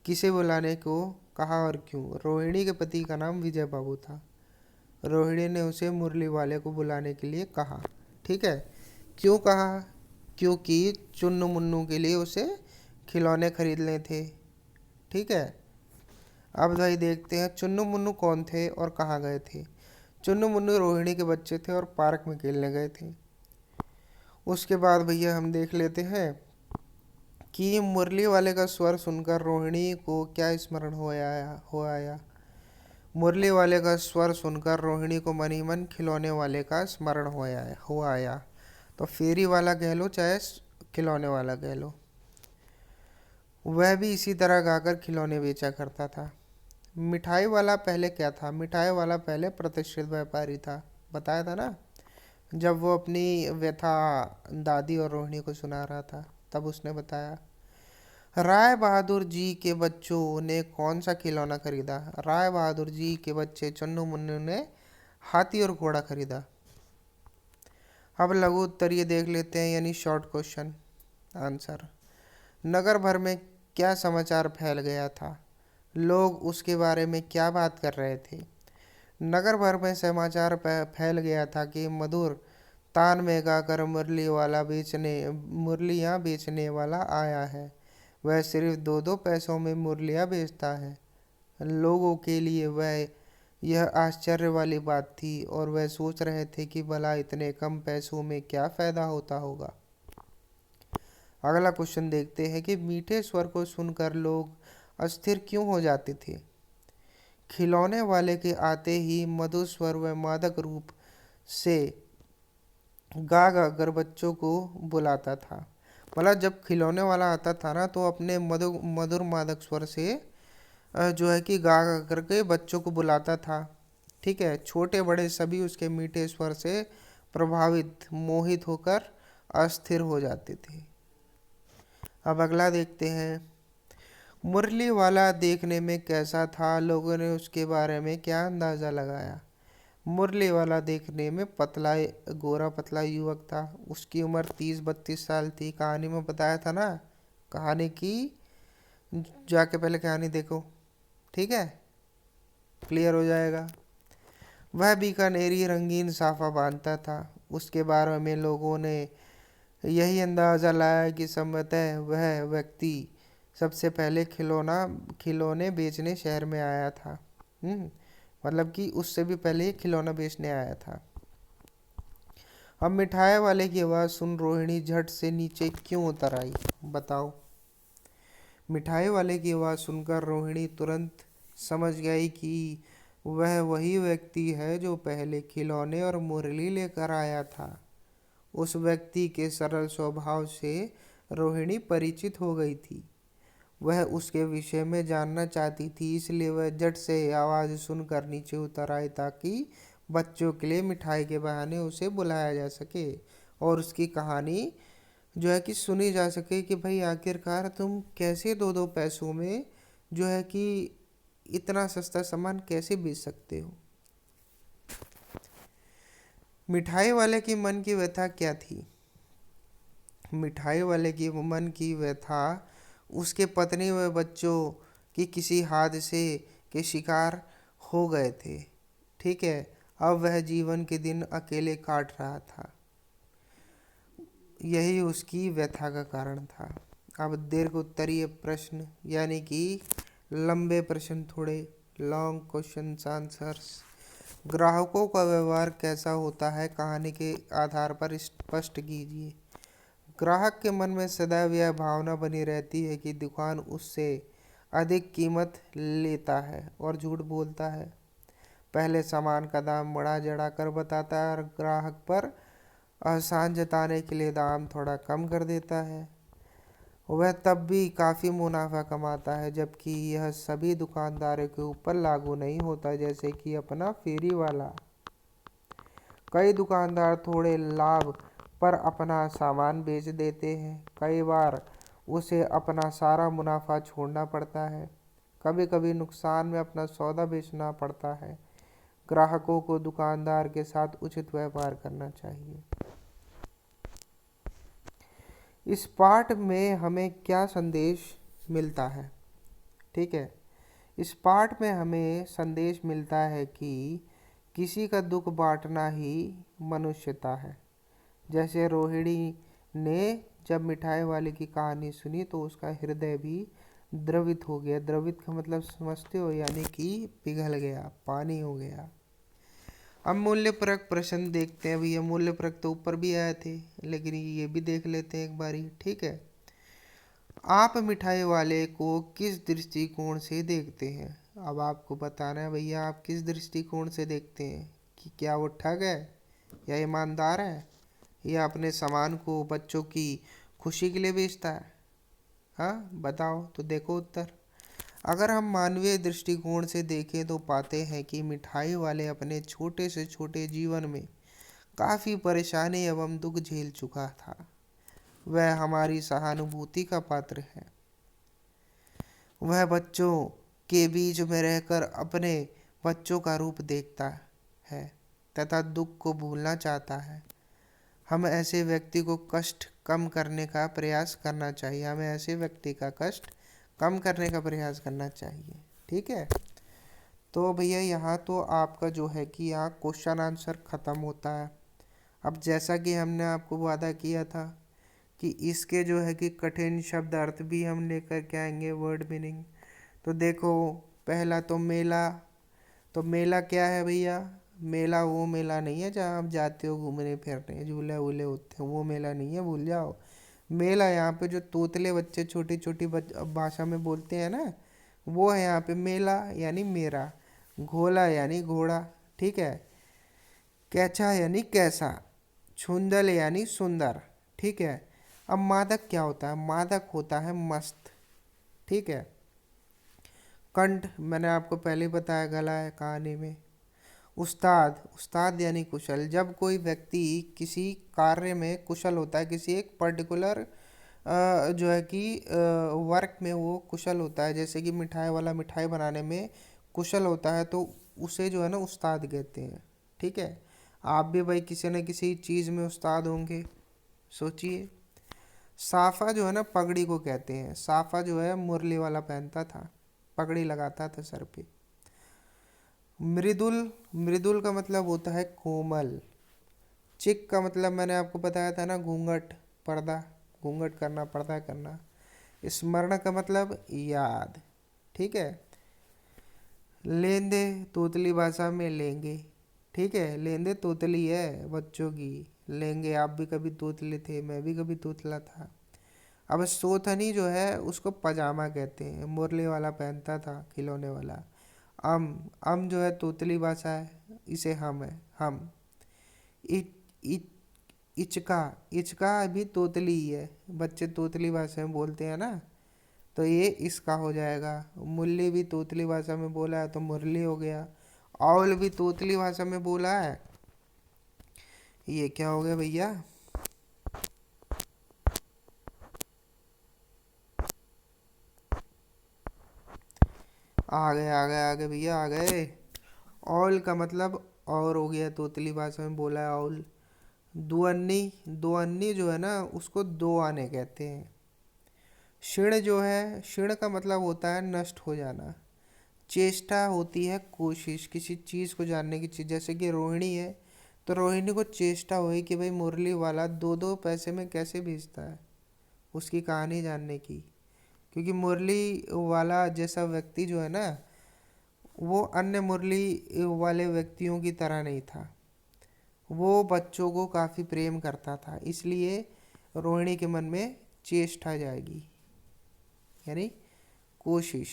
किसे बुलाने को कहा और क्यों। रोहिणी के पति का नाम विजय बाबू था। रोहिणी ने उसे मुरली वाले को बुलाने के लिए कहा। ठीक है, क्यों कहा, क्योंकि चुन्नू मुन्नू के लिए उसे खिलौने खरीदने थे। ठीक है, अब भाई देखते हैं चुन्नू मुन्नू कौन थे और कहाँ गए थे। चुन्नू मुन्नू रोहिणी के बच्चे थे और पार्क में खेलने गए थे। उसके बाद भैया हम देख लेते हैं कि मुरली वाले का स्वर सुनकर रोहिणी को क्या स्मरण हो आया। मुरली वाले का स्वर सुनकर रोहिणी को मन ही मन खिलौने वाले का स्मरण हो आया। तो फेरी वाला कह लो चाहे खिलौने वाला कह लो, वह भी इसी तरह गाकर खिलौने बेचा करता था। मिठाई वाला पहले क्या था, मिठाई वाला पहले प्रतिष्ठित व्यापारी था। बताया था ना, जब वो अपनी व्यथा दादी और रोहिणी को सुना रहा था, तब उसने बताया। राय बहादुर जी के बच्चों ने कौन सा खिलौना खरीदा? राय बहादुर जी के बच्चे चन्नू मुन्नू ने हाथी और घोड़ा खरीदा। अब लघु उत्तरीय देख लेते हैं, यानी शॉर्ट क्वेश्चन आंसर। नगर भर में क्या समाचार फैल गया था? लोग उसके बारे में क्या बात कर रहे थे? नगर भर में समाचार फैल गया था कि मधुर तान में गाकर मुरलियाँ बेचने वाला आया है। वह सिर्फ 2-2 पैसों में मुरलियाँ बेचता है। लोगों के लिए वह यह आश्चर्य वाली बात थी और वह सोच रहे थे कि भला इतने कम पैसों में क्या फायदा होता होगा। अगला क्वेश्चन देखते हैं कि मीठे स्वर को सुनकर लोग अस्थिर क्यों हो जाते थे? खिलौने वाले के आते ही मधुर स्वर व मादक रूप से गा गा कर बच्चों को बुलाता था। मतलब जब खिलौने वाला आता था ना, तो अपने मधुर मधुर मादक स्वर से जो है कि गा गा करके बच्चों को बुलाता था। ठीक है, छोटे बड़े सभी उसके मीठे स्वर से प्रभावित मोहित होकर अस्थिर हो जाते थे। अब अगला देखते हैं, मुरली वाला देखने में कैसा था? लोगों ने उसके बारे में क्या अंदाजा लगाया? मुरली वाला देखने में पतला, गोरा पतला युवक था। उसकी उम्र 30-32 साल थी। कहानी में बताया था ना, कहानी की जाके पहले कहानी देखो, ठीक है, क्लियर हो जाएगा। वह बीकानेरी रंगीन साफा बांधता था। उसके बारे में लोगों ने यही अंदाजा लाया कि संभवतः वह व्यक्ति सबसे पहले खिलौने बेचने शहर में आया था। मतलब कि उससे भी पहले ही खिलौना बेचने आया था। अब मिठाई वाले की आवाज़ सुन रोहिणी झट से नीचे क्यों उतर आई? बताओ। मिठाई वाले की आवाज़ सुनकर रोहिणी तुरंत समझ गई कि वह वही व्यक्ति है जो पहले खिलौने और मुरली लेकर आया था। उस व्यक्ति के सरल स्वभाव से रोहिणी परिचित हो गई थी। वह उसके विषय में जानना चाहती थी, इसलिए वह झट से आवाज़ सुनकर नीचे उतर आई ताकि बच्चों के लिए मिठाई के बहाने उसे बुलाया जा सके और उसकी कहानी जो है कि सुनी जा सके कि भाई आखिरकार तुम कैसे 2-2 पैसों में जो है कि इतना सस्ता सामान कैसे बेच सकते हो। मिठाई वाले के मन की व्यथा क्या थी? मिठाई वाले की मन की व्यथा उसके पत्नी व बच्चों की किसी हादसे के शिकार हो गए थे। ठीक है, अब वह जीवन के दिन अकेले काट रहा था। यही उसकी व्यथा का कारण था। अब दीर्घ उत्तरीय प्रश्न, यानी कि लंबे प्रश्न, थोड़े लॉन्ग क्वेश्चन आंसर्स। ग्राहकों का व्यवहार कैसा होता है? कहानी के आधार पर स्पष्ट कीजिए। ग्राहक के मन में सदैव यह भावना बनी रहती है कि दुकान उससे अधिक कीमत लेता है और झूठ बोलता है। पहले सामान का दाम बढ़ा चढ़ा कर बताता है और ग्राहक पर एहसान जताने के लिए दाम थोड़ा कम कर देता है। वह तब भी काफ़ी मुनाफा कमाता है, जबकि यह सभी दुकानदारों के ऊपर लागू नहीं होता, जैसे कि अपना फेरी वाला। कई दुकानदार थोड़े लाभ पर अपना सामान बेच देते हैं। कई बार उसे अपना सारा मुनाफा छोड़ना पड़ता है। कभी कभी नुकसान में अपना सौदा बेचना पड़ता है। ग्राहकों को दुकानदार के साथ उचित व्यवहार करना चाहिए। इस पाठ में हमें क्या संदेश मिलता है? ठीक है, इस पाठ में हमें संदेश मिलता है कि किसी का दुख बांटना ही मनुष्यता है। जैसे रोहिणी ने जब मिठाई वाले की कहानी सुनी तो उसका हृदय भी द्रवित हो गया। द्रवित का मतलब समझते हो, यानी कि पिघल गया, पानी हो गया। अब मूल्यपरक प्रश्न देखते हैं। भैया मूल्यपरक तो ऊपर भी आए थे, लेकिन ये भी देख लेते हैं एक बारी। ठीक है, आप मिठाई वाले को किस दृष्टिकोण से देखते हैं? अब आपको बताना है भैया, आप किस दृष्टिकोण से देखते हैं कि क्या वो ठग है या ईमानदार है या अपने सामान को बच्चों की खुशी के लिए बेचता है? हाँ बताओ, तो देखो उत्तर। अगर हम मानवीय दृष्टिकोण से देखें तो पाते हैं कि मिठाई वाले अपने छोटे से छोटे जीवन में काफ़ी परेशानी एवं दुख झेल चुका था। वह हमारी सहानुभूति का पात्र है। वह बच्चों के बीच में रहकर अपने बच्चों का रूप देखता है तथा दुख को भूलना चाहता है। हम ऐसे व्यक्ति को कष्ट कम करने का प्रयास करना चाहिए। हमें ऐसे व्यक्ति का कष्ट कम करने का प्रयास करना चाहिए। ठीक है। तो भैया यहाँ तो आपका जो है कि यहाँ क्वेश्चन आंसर ख़त्म होता है। अब जैसा कि हमने आपको वादा किया था कि इसके जो है कि कठिन शब्द अर्थ भी हम लेकर के आएंगे, वर्ड मीनिंग। तो देखो, पहला तो मेला। तो मेला क्या है भैया? मेला वो मेला नहीं है जहाँ आप जाते हो घूमने फिरने, झूले वूले होते हैं, वो मेला नहीं है, भूल जाओ। मेला यहाँ पे जो तोतले बच्चे छोटी छोटी भाषा में बोलते हैं ना, वो है यहाँ पे मेला यानी मेरा। घोला यानी घोड़ा। ठीक है। कैचा यानी कैसा। छुंदल यानी सुंदर। ठीक है। अब मादक क्या होता है? मादक होता है मस्त। ठीक है। कंठ मैंने आपको पहले ही बताया, गला है कहानी में। उस्ताद, उस्ताद यानी कुशल। जब कोई व्यक्ति किसी कार्य में कुशल होता है, किसी एक पर्टिकुलर जो है कि वर्क में वो कुशल होता है, जैसे कि मिठाई वाला मिठाई बनाने में कुशल होता है, तो उसे जो है ना उस्ताद कहते हैं। ठीक है। आप भी भाई किसी न किसी चीज़ में उस्ताद होंगे, सोचिए। साफा जो है ना पगड़ी को कहते हैं। साफा जो है मुरली वाला पहनता था, पगड़ी लगाता था सर पे। मृदुल, मृदुल का मतलब होता है कोमल। चिक का मतलब मैंने आपको बताया था ना, घूंघट, पर्दा, घूंघट करना, पर्दा करना। स्मरण का मतलब याद। ठीक है। लेंदे तोतली भाषा में लेंगे। ठीक है। लेंदे तोतली है बच्चों की। लेंगे, आप भी कभी तोतले थे, मैं भी कभी तोतला था। अब सोथनी जो है उसको पजामा कहते हैं, मुरली वाला पहनता था, खिलौने वाला। अम जो है तोतली भाषा है, इसे हम है, हम। इ, इ, इचका, इचका भी तोतली ही है, बच्चे तोतली भाषा में बोलते हैं ना, तो ये इसका हो जाएगा। मुरली भी तोतली भाषा में बोला है तो मुरली हो गया। औल भी तोतली भाषा में बोला है, ये क्या हो गया भैया? आ गए आ गए आ गए भैया, आ गए। औल का मतलब और हो गया, तोतली भाषा में बोला है औल। दुअन्नी, दुअन्नी जो है ना उसको दो आने कहते हैं। क्षीण जो है, क्षीण का मतलब होता है नष्ट हो जाना। चेष्टा होती है कोशिश, किसी चीज़ को जानने की चीज़, जैसे कि रोहिणी है, तो रोहिणी को चेष्टा हुई कि भाई मुरली वाला दो दो पैसे में कैसे बेचता है, उसकी कहानी जानने की। क्योंकि मुरली वाला जैसा व्यक्ति जो है ना, वो अन्य मुरली वाले व्यक्तियों की तरह नहीं था। वो बच्चों को काफ़ी प्रेम करता था, इसलिए रोहिणी के मन में चेष्टा जाएगी यानी कोशिश।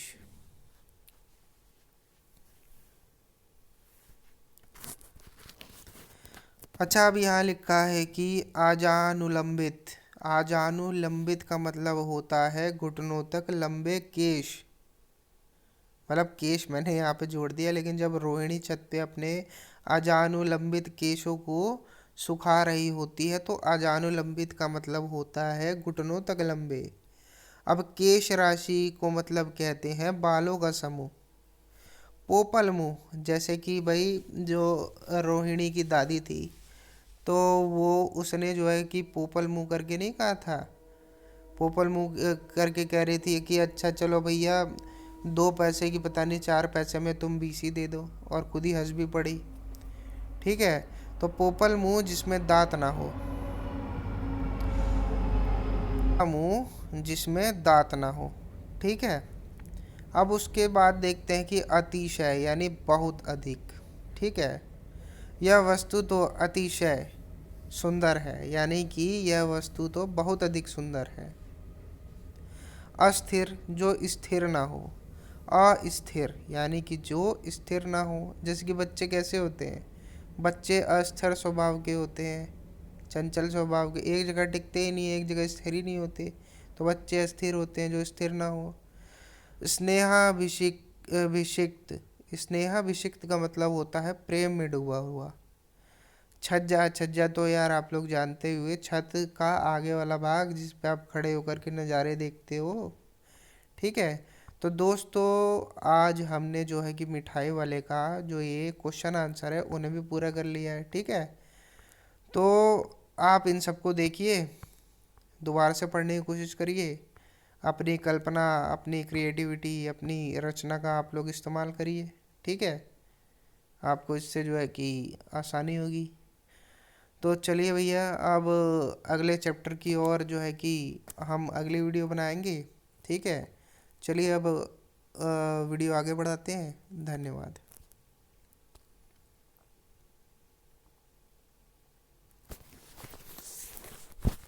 अच्छा, अब यहाँ लिखा है कि आजानुलंबित। आजानुलंबित का मतलब होता है घुटनों तक लंबे केश। मतलब केश मैंने यहाँ पे जोड़ दिया, लेकिन जब रोहिणी छत पे अपने अजानुलंबित केशों को सुखा रही होती है तो अजानुलंबित का मतलब होता है घुटनों तक लंबे। अब केश राशि को मतलब कहते हैं बालों का समूह। पोपल मुंह, जैसे कि भाई जो रोहिणी की दादी थी, तो वो उसने जो है कि पोपल मुंह करके नहीं कहा था। पोपल मुंह करके कह रही थी कि अच्छा चलो भैया, 2 पैसे की पता नहीं 4 पैसे में तुम बीसी दे दो, और खुद ही हंस भी पड़ी। ठीक है। तो पोपल मुंह जिसमें दांत ना हो, मुंह जिसमें दांत ना हो। ठीक है। अब उसके बाद देखते हैं कि अतिशय यानी बहुत अधिक। ठीक है। यह वस्तु तो अतिशय सुंदर है, यानी कि यह वस्तु तो बहुत अधिक सुंदर है। अस्थिर, जो स्थिर ना हो। अस्थिर यानी कि जो स्थिर ना हो। जैसे कि बच्चे कैसे होते हैं? बच्चे अस्थिर स्वभाव के होते हैं, चंचल स्वभाव के, एक जगह टिकते ही नहीं, एक जगह स्थिर ही नहीं होते, तो बच्चे अस्थिर होते हैं, जो स्थिर ना हो। स्नेहाभिषिक्त। स्नेहाभिषिक्त का मतलब होता है प्रेम में डूबा हुआ। छज्जा, छज्जा तो यार आप लोग जानते हुए, छत का आगे वाला भाग जिस पे आप खड़े होकर के नज़ारे देखते हो। ठीक है। तो दोस्तों, आज हमने जो है कि मिठाई वाले का जो ये क्वेश्चन आंसर है उन्हें भी पूरा कर लिया है। ठीक है। तो आप इन सबको देखिए, दोबारा से पढ़ने की कोशिश करिए, अपनी कल्पना, अपनी क्रिएटिविटी, अपनी रचना का आप लोग इस्तेमाल करिए। ठीक है। आपको इससे जो है कि आसानी होगी। तो चलिए भैया, अब अगले चैप्टर की ओर जो है कि हम अगली वीडियो बनाएंगे। ठीक है। चलिए अब वीडियो आगे बढ़ाते हैं। धन्यवाद।